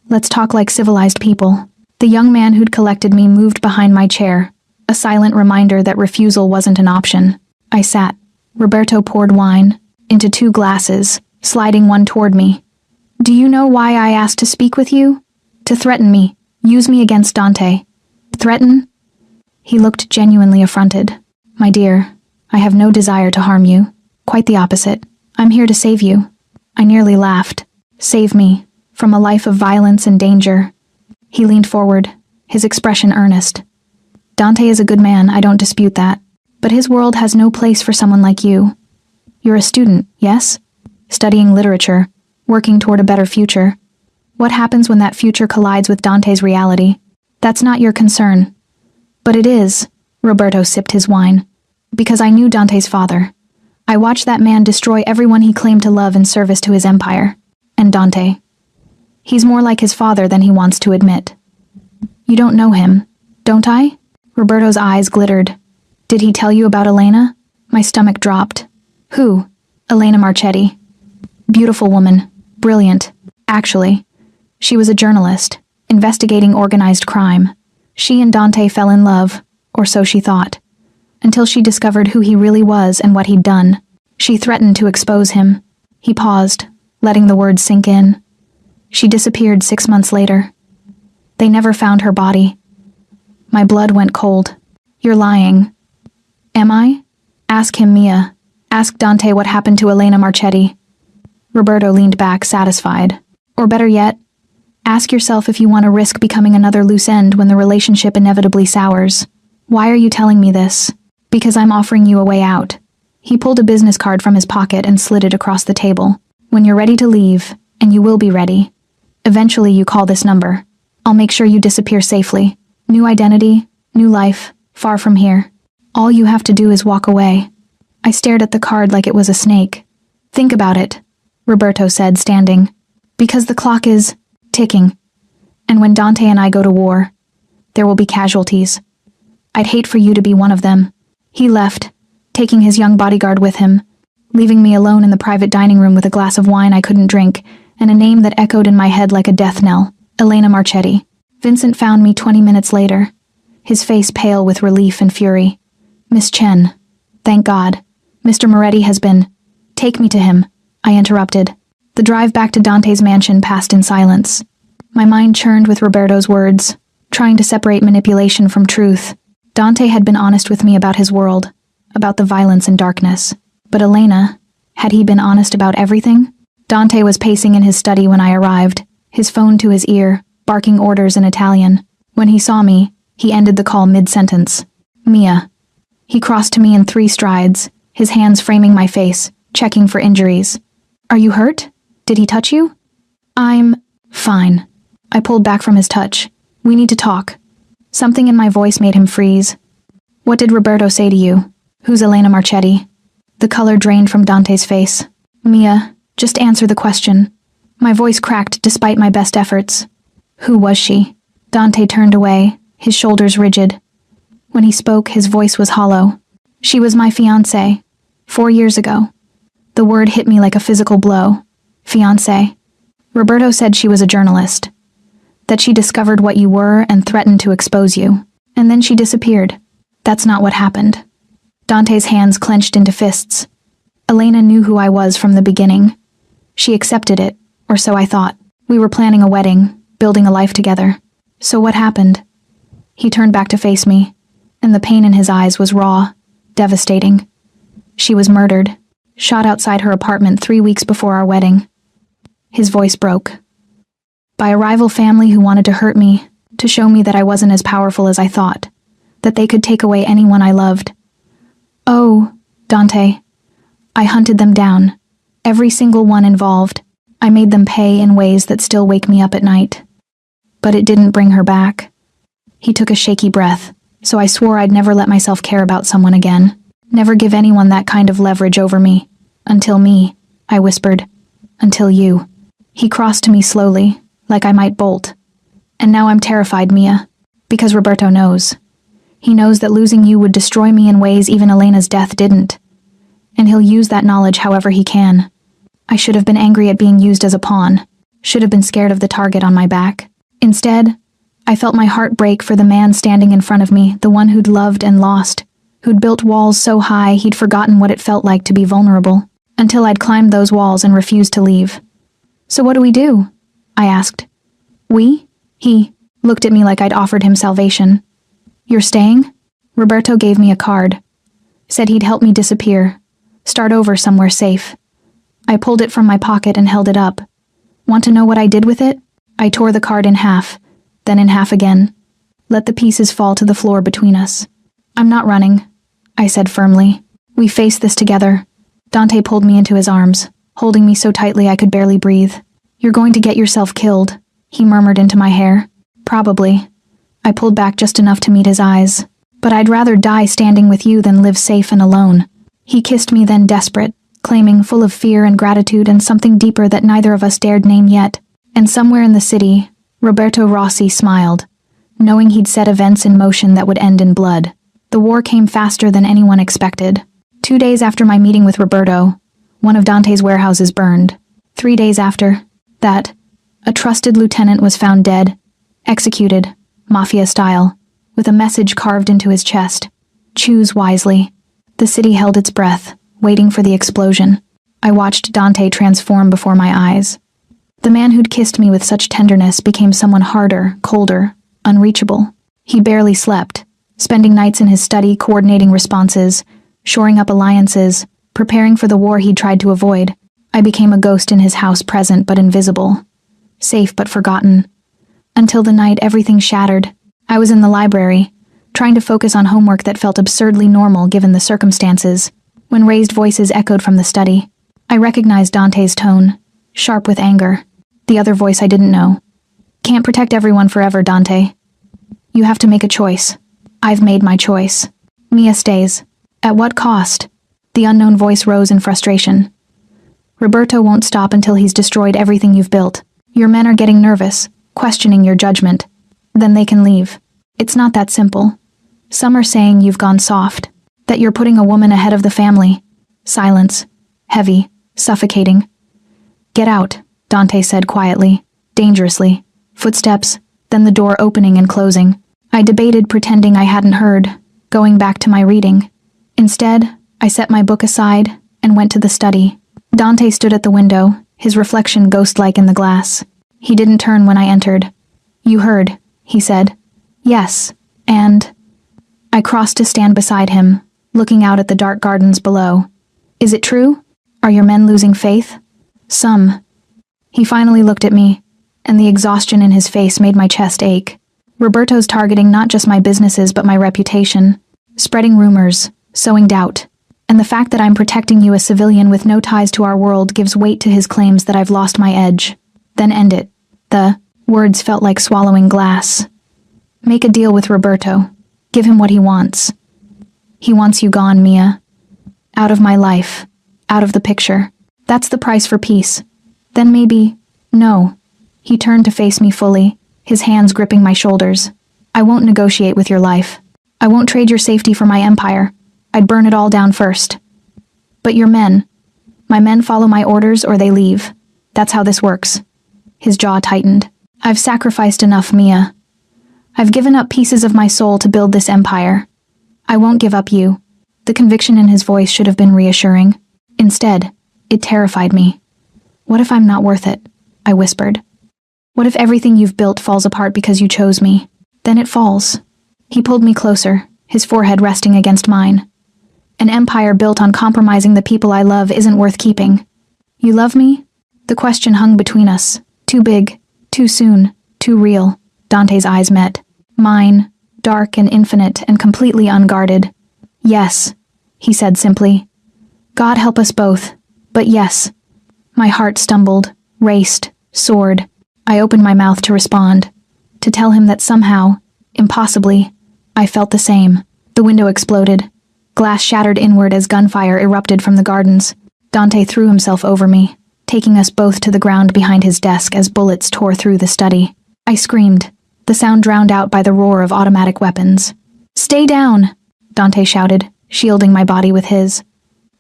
Let's talk like civilized people. The young man who'd collected me moved behind my chair, a silent reminder that refusal wasn't an option. I sat. Roberto poured wine into 2 glasses, sliding one toward me. Do you know why I asked to speak with you? To threaten me, use me against Dante. Threaten? He looked genuinely affronted. My dear, I have no desire to harm you. Quite the opposite. I'm here to save you. I nearly laughed. Save me from a life of violence and danger. He leaned forward, his expression earnest. Dante is a good man, I don't dispute that. But his world has no place for someone like you. You're a student, yes? Studying literature, working toward a better future. What happens when that future collides with Dante's reality? That's not your concern. But it is, Roberto sipped his wine. Because I knew Dante's father. I watched that man destroy everyone he claimed to love in service to his empire. And Dante. He's more like his father than he wants to admit. You don't know him, don't I? Roberto's eyes glittered. Did he tell you about Elena? My stomach dropped. Who? Elena Marchetti. Beautiful woman. Brilliant. Actually, she was a journalist, investigating organized crime. She and Dante fell in love, or so she thought. Until she discovered who he really was and what he'd done. She threatened to expose him. He paused, letting the words sink in. She disappeared 6 months later. They never found her body. My blood went cold. You're lying. Am I? Ask him, Mia. Ask Dante what happened to Elena Marchetti. Roberto leaned back, satisfied. Or better yet, ask yourself if you want to risk becoming another loose end when the relationship inevitably sours. Why are you telling me this? Because I'm offering you a way out. He pulled a business card from his pocket and slid it across the table. When you're ready to leave, and you will be ready, eventually you call this number. I'll make sure you disappear safely. New identity, new life, far from here. All you have to do is walk away. I stared at the card like it was a snake. Think about it, Roberto said, standing. Because the clock is ticking. And when Dante and I go to war, there will be casualties. I'd hate for you to be one of them. He left, taking his young bodyguard with him, leaving me alone in the private dining room with a glass of wine I couldn't drink, and a name that echoed in my head like a death knell, Elena Marchetti. Vincent found me 20 minutes later, his face pale with relief and fury. Miss Chen. Thank God. Mr. Moretti has been. Take me to him, I interrupted. The drive back to Dante's mansion passed in silence. My mind churned with Roberto's words, trying to separate manipulation from truth. Dante had been honest with me about his world, about the violence and darkness. But Elena, had he been honest about everything? Dante was pacing in his study when I arrived, his phone to his ear, barking orders in Italian. When he saw me, he ended the call mid-sentence. Mia. He crossed to me in 3 strides, his hands framing my face, checking for injuries. Are you hurt? Did he touch you? I'm fine. I pulled back from his touch. We need to talk. Something in my voice made him freeze. What did Roberto say to you? Who's Elena Marchetti? The color drained from Dante's face. Mia, just answer the question. My voice cracked despite my best efforts. Who was she? Dante turned away, his shoulders rigid. When he spoke, his voice was hollow. She was my fiancé, 4 years ago. The word hit me like a physical blow. Fiancé. Roberto said she was a journalist. That she discovered what you were and threatened to expose you. And then she disappeared. That's not what happened. Dante's hands clenched into fists. Elena knew who I was from the beginning. She accepted it, or so I thought. We were planning a wedding, building a life together. So what happened? He turned back to face me, and the pain in his eyes was raw, devastating. She was murdered, shot outside her apartment 3 weeks before our wedding. His voice broke. By a rival family who wanted to hurt me, to show me that I wasn't as powerful as I thought, that they could take away anyone I loved. Oh, Dante. I hunted them down, every single one involved. I made them pay in ways that still wake me up at night. But it didn't bring her back. He took a shaky breath, so I swore I'd never let myself care about someone again. Never give anyone that kind of leverage over me. Until me, I whispered. Until you. He crossed to me slowly, like I might bolt. And now I'm terrified, Mia. Because Roberto knows. He knows that losing you would destroy me in ways even Elena's death didn't. And he'll use that knowledge however he can. I should have been angry at being used as a pawn. Should have been scared of the target on my back. Instead, I felt my heart break for the man standing in front of me, the one who'd loved and lost, who'd built walls so high he'd forgotten what it felt like to be vulnerable, until I'd climbed those walls and refused to leave. "So what do we do?" I asked. "We?" He looked at me like I'd offered him salvation. "You're staying?" Roberto gave me a card. Said he'd help me disappear. Start over somewhere safe. I pulled it from my pocket and held it up. Want to know what I did with it? I tore the card in half, then in half again. Let the pieces fall to the floor between us. "I'm not running," I said firmly. "We face this together." Dante pulled me into his arms, holding me so tightly I could barely breathe. "You're going to get yourself killed," he murmured into my hair. "Probably." I pulled back just enough to meet his eyes. "But I'd rather die standing with you than live safe and alone." He kissed me then, desperate, claiming, full of fear and gratitude and something deeper that neither of us dared name yet. And somewhere in the city, Roberto Rossi smiled, knowing he'd set events in motion that would end in blood. The war came faster than anyone expected. 2 days after my meeting with Roberto, one of Dante's warehouses burned. 3 days after that, a trusted lieutenant was found dead, executed, Mafia style, with a message carved into his chest. "Choose wisely." The city held its breath, waiting for the explosion. I watched Dante transform before my eyes. The man who'd kissed me with such tenderness became someone harder, colder, unreachable. He barely slept, spending nights in his study coordinating responses, shoring up alliances, preparing for the war he'd tried to avoid. I became a ghost in his house, present but invisible, safe but forgotten. Until the night everything shattered. I was in the library, trying to focus on homework that felt absurdly normal given the circumstances, when raised voices echoed from the study. I recognized Dante's tone, sharp with anger. The other voice I didn't know. "Can't protect everyone forever, Dante. You have to make a choice." "I've made my choice." "Mia stays." "At what cost?" The unknown voice rose in frustration. "Roberto won't stop until he's destroyed everything you've built. Your men are getting nervous, questioning your judgment. Then they can leave. It's not that simple. Some are saying you've gone soft, that you're putting a woman ahead of the family." Silence. Heavy, suffocating. "Get out," Dante said quietly, dangerously. Footsteps, then the door opening and closing. I debated pretending I hadn't heard, going back to my reading. Instead, I set my book aside and went to the study. Dante stood at the window, his reflection ghost-like in the glass. He didn't turn when I entered. "You heard," he said. "Yes, and..." I crossed to stand beside him, looking out at the dark gardens below. "Is it true? Are your men losing faith?" "Some." He finally looked at me, and the exhaustion in his face made my chest ache. "Roberto's targeting not just my businesses but my reputation, spreading rumors, sowing doubt. And the fact that I'm protecting you, a civilian with no ties to our world, gives weight to his claims that I've lost my edge. Then end it." The words felt like swallowing glass. "Make a deal with Roberto. Give him what he wants. He wants you gone, Mia. Out of my life. Out of the picture. That's the price for peace. Then maybe..." "No." He turned to face me fully, his hands gripping my shoulders. "I won't negotiate with your life. I won't trade your safety for my empire. I'd burn it all down first. But your men. My men follow my orders or they leave. That's how this works." His jaw tightened. "I've sacrificed enough, Mia. I've given up pieces of my soul to build this empire. I won't give up you." The conviction in his voice should have been reassuring. Instead, it terrified me. "What if I'm not worth it?" I whispered. "What if everything you've built falls apart because you chose me?" "Then it falls." He pulled me closer, his forehead resting against mine. "An empire built on compromising the people I love isn't worth keeping." "You love me?" The question hung between us, too big, too soon, too real. Dante's eyes met. Mine, dark and infinite and completely unguarded. "Yes," he said simply. "God help us both, but yes." My heart stumbled, raced, soared. I opened my mouth to respond, to tell him that somehow, impossibly, I felt the same. The window exploded. Glass shattered inward as gunfire erupted from the gardens. Dante threw himself over me, taking us both to the ground behind his desk as bullets tore through the study. I screamed, the sound drowned out by the roar of automatic weapons. Stay down, Dante shouted, shielding my body with his.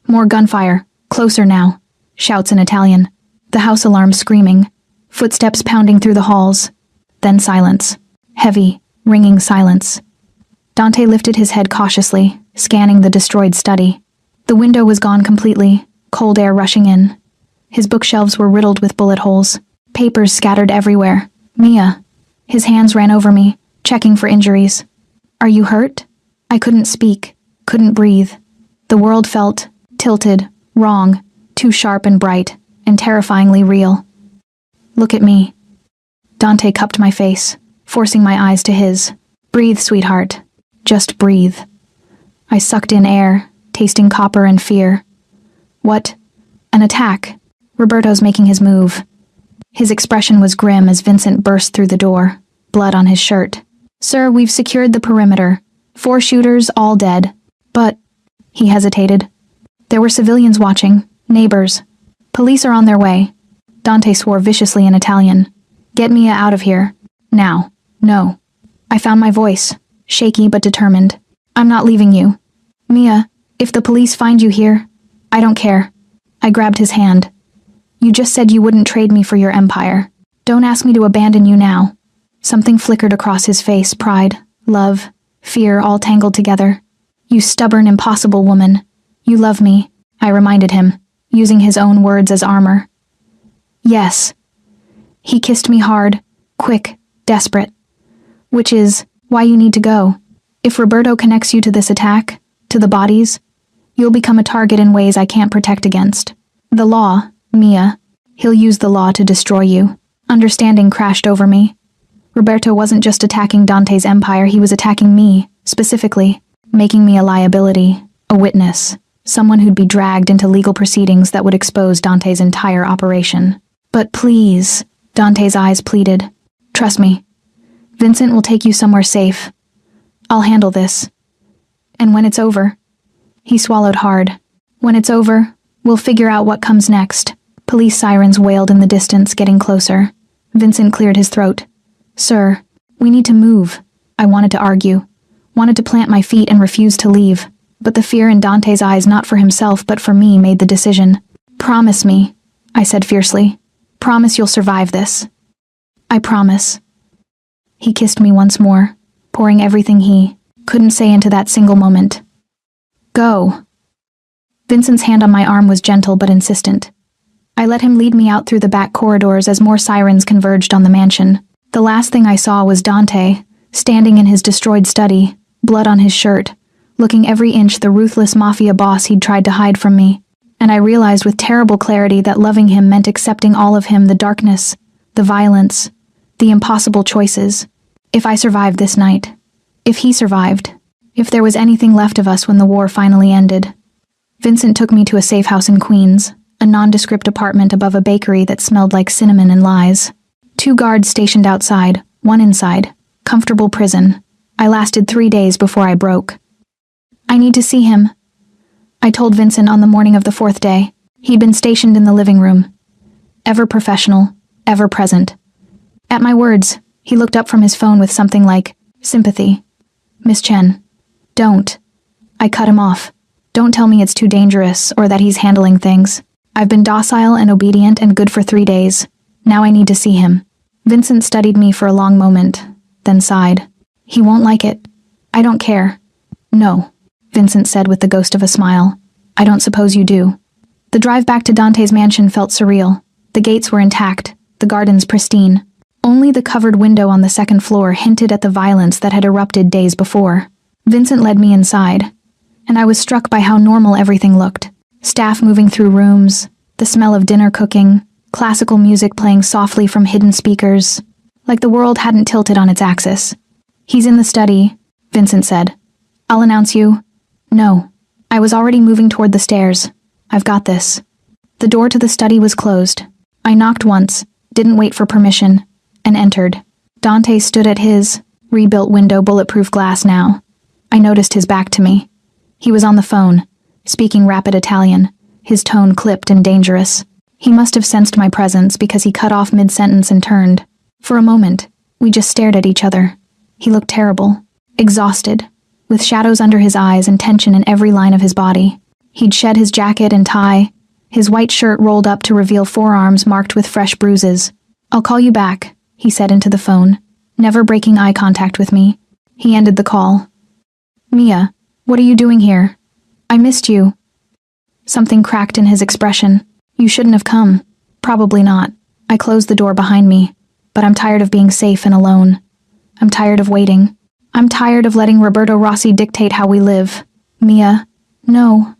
More gunfire. Closer now, shouts in Italian. The house alarm screaming. Footsteps pounding through the halls. Then silence. Heavy, ringing silence. Dante lifted his head cautiously, scanning the destroyed study. The window was gone completely, cold air rushing in. His bookshelves were riddled with bullet holes, papers scattered everywhere. Mia. His hands ran over me, checking for injuries. Are you hurt? I couldn't speak, couldn't breathe. The world felt tilted, wrong, too sharp and bright, and terrifyingly real. Look at me. Dante cupped my face, forcing my eyes to his. Breathe, sweetheart. Just breathe. I sucked in air, tasting copper and fear. What? An attack. Roberto's making his move. His expression was grim as Vincent burst through the door, blood on his shirt. Sir, we've secured the perimeter. 4 shooters, all dead. But, he hesitated. There were civilians watching, neighbors. Police are on their way. Dante swore viciously in Italian. Get Mia out of here. Now. No. I found my voice, shaky but determined. I'm not leaving you. Mia, if the police find you here, I don't care. I grabbed his hand. You just said you wouldn't trade me for your empire. Don't ask me to abandon you now. Something flickered across his face, pride, love, fear all tangled together. You stubborn, impossible woman. You love me, I reminded him, using his own words as armor. Yes. He kissed me hard, quick, desperate. Which is why you need to go. If Roberto connects you to this attack, to the bodies, you'll become a target in ways I can't protect against. The law, Mia. He'll use the law to destroy you. Understanding crashed over me. Roberto wasn't just attacking Dante's empire, he was attacking me, specifically, making me a liability, a witness, someone who'd be dragged into legal proceedings that would expose Dante's entire operation. But please, Dante's eyes pleaded. Trust me. Vincent will take you somewhere safe. I'll handle this. And when it's over, he swallowed hard. When it's over, we'll figure out what comes next. Police sirens wailed in the distance, getting closer. Vincent cleared his throat. Sir, we need to move. I wanted to argue. Wanted to plant my feet and refuse to leave. But the fear in Dante's eyes, not for himself but for me, made the decision. Promise me, I said fiercely. Promise you'll survive this. I promise. He kissed me once more, pouring everything he couldn't say into that single moment. Go. Vincent's hand on my arm was gentle but insistent. I let him lead me out through the back corridors as more sirens converged on the mansion. The last thing I saw was Dante, standing in his destroyed study, blood on his shirt, looking every inch the ruthless Mafia boss he'd tried to hide from me. And I realized with terrible clarity that loving him meant accepting all of him, the darkness, the violence, the impossible choices. If I survived this night, if he survived, if there was anything left of us when the war finally ended. Vincent took me to a safe house in Queens, a nondescript apartment above a bakery that smelled like cinnamon and lies. 2 guards stationed outside, 1 inside. Comfortable prison. I lasted 3 days before I broke. I need to see him, I told Vincent on the morning of the 4th day. He'd been stationed in the living room. Ever professional, ever present. At my words, he looked up from his phone with something like, sympathy. Miss Chen. Don't. I cut him off. Don't tell me it's too dangerous or that he's handling things. I've been docile and obedient and good for 3 days. Now I need to see him. Vincent studied me for a long moment, then sighed. He won't like it. I don't care. No, Vincent said with the ghost of a smile. I don't suppose you do. The drive back to Dante's mansion felt surreal. The gates were intact, the gardens pristine. Only the covered window on the 2nd floor hinted at the violence that had erupted days before. Vincent led me inside, and I was struck by how normal everything looked. Staff moving through rooms, the smell of dinner cooking, classical music playing softly from hidden speakers, like the world hadn't tilted on its axis. He's in the study, Vincent said. I'll announce you. No. I was already moving toward the stairs. I've got this. The door to the study was closed. I knocked once, didn't wait for permission, and entered. Dante stood at his rebuilt window, bulletproof glass now. I noticed his back to me. He was on the phone, speaking rapid Italian, his tone clipped and dangerous. He must have sensed my presence because he cut off mid-sentence and turned. For a moment, we just stared at each other. He looked terrible, exhausted, with shadows under his eyes and tension in every line of his body. He'd shed his jacket and tie, his white shirt rolled up to reveal forearms marked with fresh bruises. "I'll call you back," he said into the phone, never breaking eye contact with me. He ended the call. "Mia, what are you doing here? I missed you." Something cracked in his expression. "You shouldn't have come." "Probably not." I closed the door behind me, but I'm tired of being safe and alone. I'm tired of waiting. I'm tired of letting Roberto Rossi dictate how we live. "Mia, no."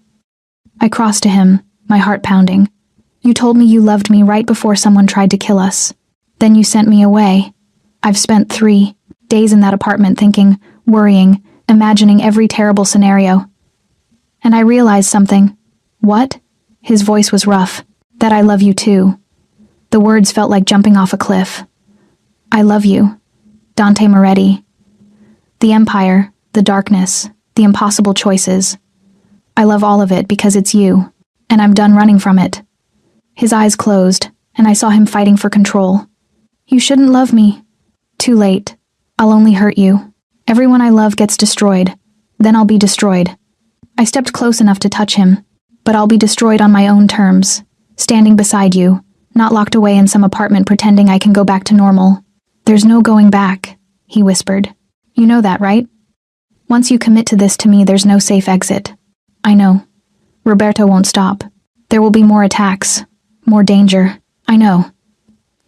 I crossed to him, my heart pounding. "You told me you loved me right before someone tried to kill us. Then you sent me away. I've spent 3 days in that apartment thinking, worrying, imagining every terrible scenario. And I realized something." "What?" His voice was rough. "That I love you too." The words felt like jumping off a cliff. "I love you, Dante Moretti. The Empire, the darkness, the impossible choices. I love all of it because it's you, and I'm done running from it." His eyes closed, and I saw him fighting for control. "You shouldn't love me." "Too late. I'll only hurt you. Everyone I love gets destroyed. Then I'll be destroyed." I stepped close enough to touch him, but I'll be destroyed on my own terms, standing beside you, not locked away in some apartment pretending I can go back to normal. "There's no going back," he whispered. "You know that, right? Once you commit to this to me, there's no safe exit." "I know. Roberto won't stop. There will be more attacks, more danger. I know.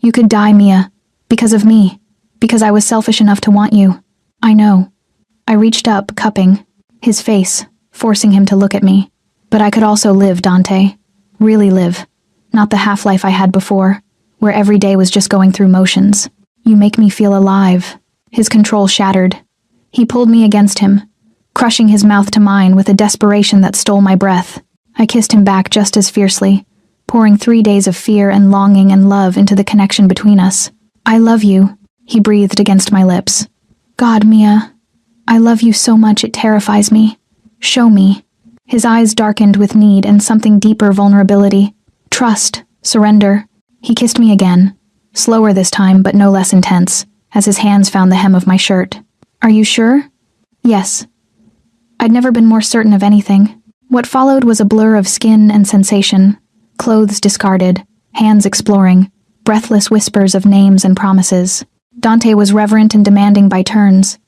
You could die, Mia, because of me, because I was selfish enough to want you. I know." I reached up, cupping his face, forcing him to look at me. "But I could also live, Dante. Really live. Not the half-life I had before, where every day was just going through motions. You make me feel alive." His control shattered. He pulled me against him, crushing his mouth to mine with a desperation that stole my breath. I kissed him back just as fiercely, pouring 3 days of fear and longing and love into the connection between us. "I love you," he breathed against my lips. "God, Mia, I love you so much it terrifies me. Show me." His eyes darkened with need and something deeper vulnerability. Trust, surrender. He kissed me again, slower this time but no less intense, as his hands found the hem of my shirt. "Are you sure?" "Yes." I'd never been more certain of anything. What followed was a blur of skin and sensation, clothes discarded, hands exploring, breathless whispers of names and promises. Dante was reverent and demanding by turns,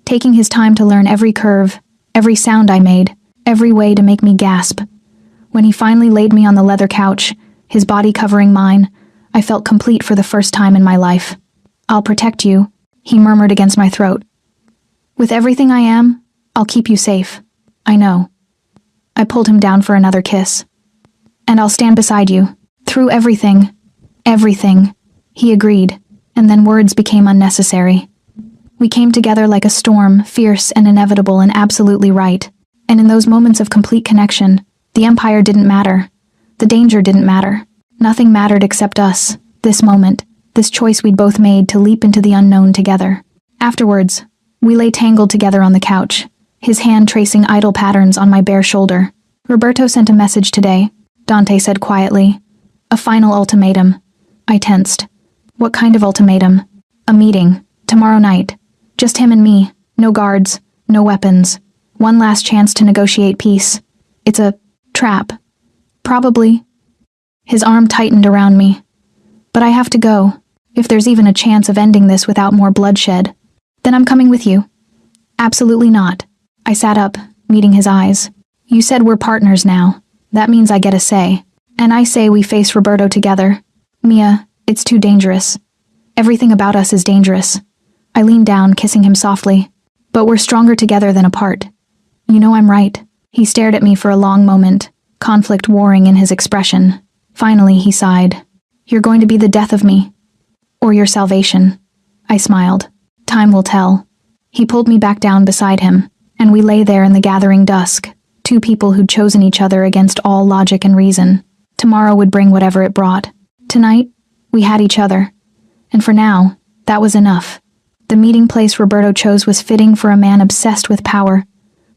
taking his time to learn every curve, every sound I made, every way to make me gasp. When he finally laid me on the leather couch, his body covering mine, I felt complete for the first time in my life. "I'll protect you," he murmured against my throat. "With everything I am, I'll keep you safe. I know." I pulled him down for another kiss. "And I'll stand beside you, through everything. Everything." He agreed, and then words became unnecessary. We came together like a storm, fierce and inevitable and absolutely right. And in those moments of complete connection, the Empire didn't matter. The danger didn't matter. Nothing mattered except us, this moment, this choice we'd both made to leap into the unknown together. Afterwards, we lay tangled together on the couch, his hand tracing idle patterns on my bare shoulder. "Roberto sent a message today," Dante said quietly. "A final ultimatum." I tensed. "What kind of ultimatum?" "A meeting, tomorrow night. Just him and me, no guards, no weapons. One last chance to negotiate peace. It's a trap. Probably." His arm tightened around me. "But I have to go, if there's even a chance of ending this without more bloodshed." "Then I'm coming with you." "Absolutely not." I sat up, meeting his eyes. "You said we're partners now. That means I get a say. And I say we face Roberto together. Mia, it's too dangerous. Everything about us is dangerous." I leaned down, kissing him softly. "But we're stronger together than apart. You know I'm right." He stared at me for a long moment, conflict warring in his expression. Finally, he sighed. "You're going to be the death of me. Or your salvation." I smiled. "Time will tell." He pulled me back down beside him, and we lay there in the gathering dusk, two people who'd chosen each other against all logic and reason. Tomorrow would bring whatever it brought. Tonight, we had each other. And for now, that was enough. The meeting place Roberto chose was fitting for a man obsessed with power.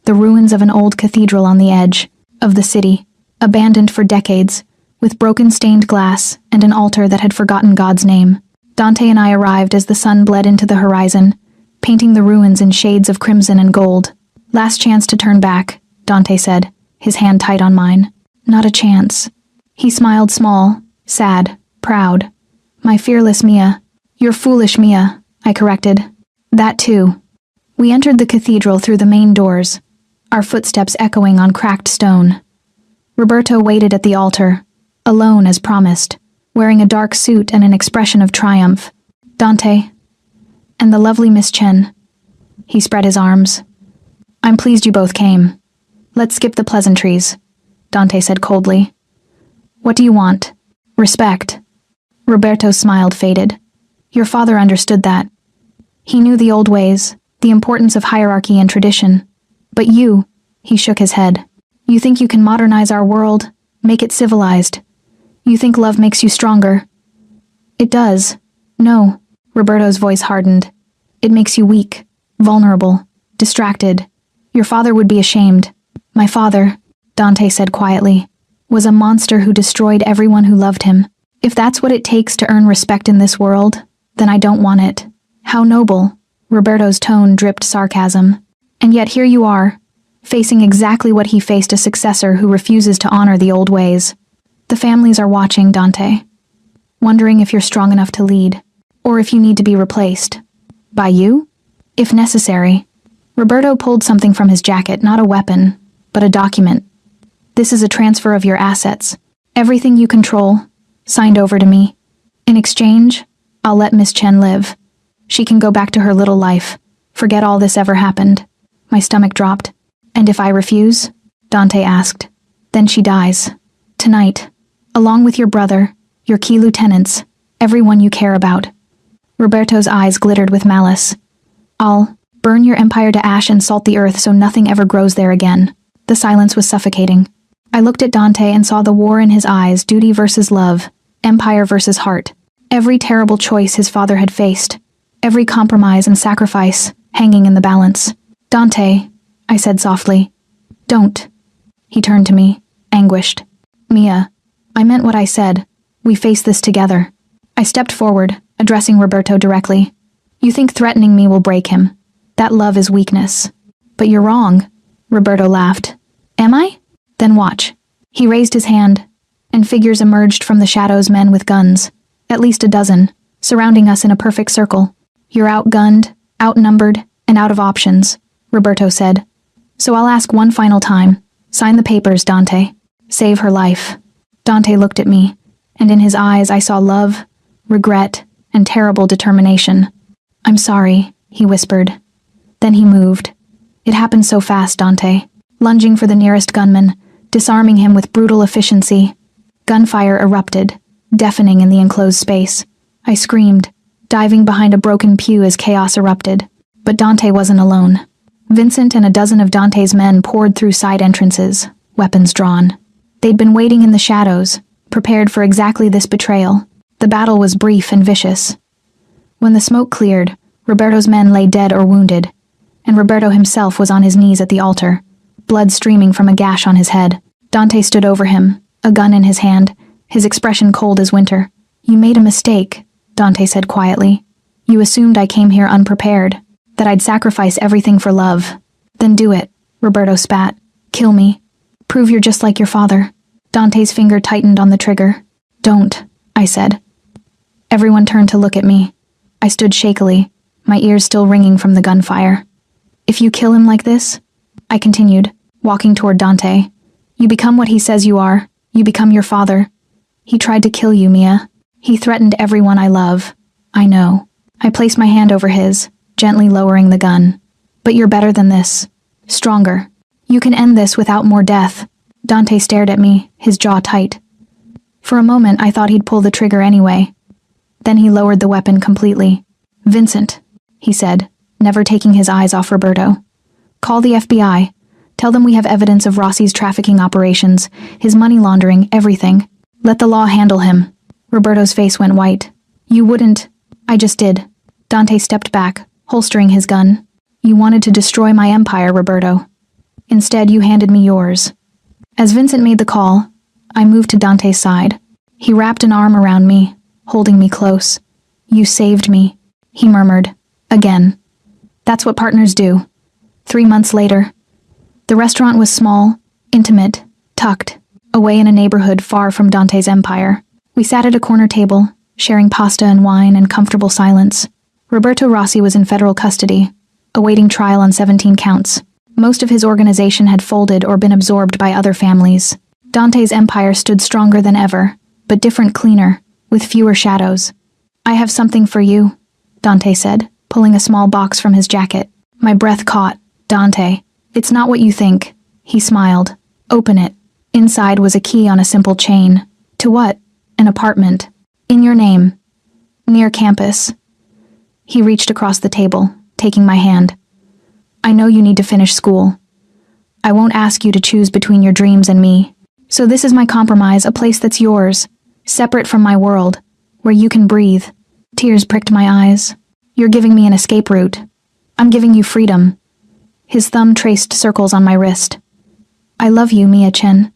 The ruins of an old cathedral on the edge of the city, abandoned for decades, with broken stained glass and an altar that had forgotten God's name. Dante and I arrived as the sun bled into the horizon, painting the ruins in shades of crimson and gold. Last chance to turn back, Dante said, his hand tight on mine. Not a chance. He smiled small, sad, proud. My fearless Mia. Your foolish Mia, I corrected. That too. We entered the cathedral through the main doors, our footsteps echoing on cracked stone. Roberto waited at the altar, alone as promised, wearing a dark suit and an expression of triumph. Dante. And the lovely Miss Chen. He spread his arms. I'm pleased you both came. Let's skip the pleasantries, Dante said coldly. What do you want? Respect. Roberto's smile faded. Your father understood that. He knew the old ways, the importance of hierarchy and tradition. But you, he shook his head. You think you can modernize our world, make it civilized. You think love makes you stronger. It does. No, Roberto's voice hardened. It makes you weak, vulnerable, distracted. Your father would be ashamed. My father, Dante said quietly, was a monster who destroyed everyone who loved him. If that's what it takes to earn respect in this world, then I don't want it. How noble. Roberto's tone dripped sarcasm. And yet here you are, facing exactly what he faced, a successor who refuses to honor the old ways. The families are watching, Dante, wondering if you're strong enough to lead, or if you need to be replaced. By you? If necessary. Roberto pulled something from his jacket, not a weapon, but a document. This is a transfer of your assets. Everything you control, signed over to me. In exchange, I'll let Miss Chen live. She can go back to her little life. Forget all this ever happened. My stomach dropped. And if I refuse? Dante asked. Then she dies. Tonight. Along with your brother, your key lieutenants, everyone you care about. Roberto's eyes glittered with malice. I'll burn your empire to ash and salt the earth so nothing ever grows there again. The silence was suffocating. I looked at Dante and saw the war in his eyes, duty versus love, empire versus heart. Every terrible choice his father had faced. Every compromise and sacrifice hanging in the balance. Dante, I said softly. Don't. He turned to me, anguished. Mia, I meant what I said. We face this together. I stepped forward, addressing Roberto directly. You think threatening me will break him. That love is weakness. But you're wrong. Roberto laughed. Am I? Then watch. He raised his hand, and figures emerged from the shadows, men with guns. At least a dozen, surrounding us in a perfect circle. You're outgunned, outnumbered, and out of options, Roberto said. So I'll ask one final time. Sign the papers, Dante. Save her life. Dante looked at me, and in his eyes I saw love, regret, and terrible determination. I'm sorry, he whispered. Then he moved. It happened so fast, Dante. Lunging for the nearest gunman, disarming him with brutal efficiency. Gunfire erupted, deafening in the enclosed space. I screamed, diving behind a broken pew as chaos erupted. But Dante wasn't alone. Vincent and a dozen of Dante's men poured through side entrances, weapons drawn. They'd been waiting in the shadows, prepared for exactly this betrayal. The battle was brief and vicious. When the smoke cleared, Roberto's men lay dead or wounded, and Roberto himself was on his knees at the altar, blood streaming from a gash on his head. Dante stood over him, a gun in his hand, his expression cold as winter. You made a mistake, Dante said quietly. You assumed I came here unprepared, that I'd sacrifice everything for love. Then do it, Roberto spat. Kill me. Prove you're just like your father. Dante's finger tightened on the trigger. Don't, I said. Everyone turned to look at me. I stood shakily, my ears still ringing from the gunfire. If you kill him like this, I continued, walking toward Dante, you become what he says you are. You become your father. He tried to kill you, Mia. He threatened everyone I love. I know. I placed my hand over his, gently lowering the gun. But you're better than this. Stronger. You can end this without more death. Dante stared at me, his jaw tight. For a moment, I thought he'd pull the trigger anyway. Then he lowered the weapon completely. Vincent, he said, never taking his eyes off Roberto. Call the FBI. Tell them we have evidence of Rossi's trafficking operations, his money laundering, everything. Let the law handle him. Roberto's face went white. You wouldn't. I just did. Dante stepped back, holstering his gun. You wanted to destroy my empire, Roberto. Instead, you handed me yours. As Vincent made the call, I moved to Dante's side. He wrapped an arm around me, holding me close. You saved me, he murmured. Again. That's what partners do. 3 months later, The restaurant was small, intimate, tucked, away in a neighborhood far from Dante's empire. We sat at a corner table, sharing pasta and wine and comfortable silence. Roberto Rossi was in federal custody, awaiting trial on 17 counts. Most of his organization had folded or been absorbed by other families. Dante's empire stood stronger than ever, but different, cleaner, with fewer shadows. "I have something for you," Dante said, pulling a small box from his jacket. My breath caught. "Dante, it's not what you think." He smiled. "Open it." Inside was a key on a simple chain. "To what?" "An apartment. In your name. Near campus." He reached across the table, taking my hand. "I know you need to finish school. I won't ask you to choose between your dreams and me. So this is my compromise, a place that's yours, separate from my world, where you can breathe." Tears pricked my eyes. "You're giving me an escape route. I'm giving you freedom." His thumb traced circles on my wrist. "I love you, Mia Chen.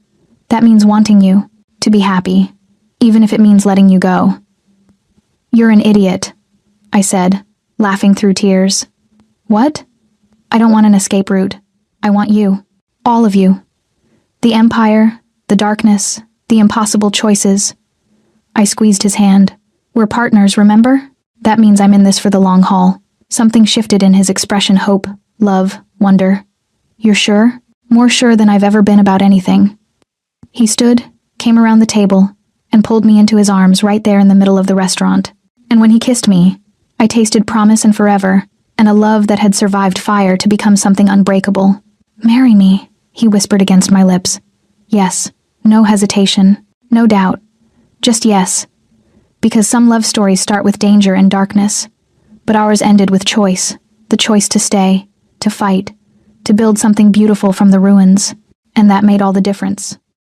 That means wanting you, to be happy, even if it means letting you go." "You're an idiot," I said, laughing through tears. "What?" "I don't want an escape route. I want you. All of you. The empire, the darkness, the impossible choices." I squeezed his hand. "We're partners, remember? That means I'm in this for the long haul." Something shifted in his expression: hope, love, wonder. "You're sure?" "More sure than I've ever been about anything." He stood, came around the table, and pulled me into his arms right there in the middle of the restaurant. And when he kissed me, I tasted promise and forever, and a love that had survived fire to become something unbreakable. "Marry me," he whispered against my lips. Yes, no hesitation, no doubt, just yes. Because some love stories start with danger and darkness, but ours ended with choice, the choice to stay, to fight, to build something beautiful from the ruins, and that made all the difference.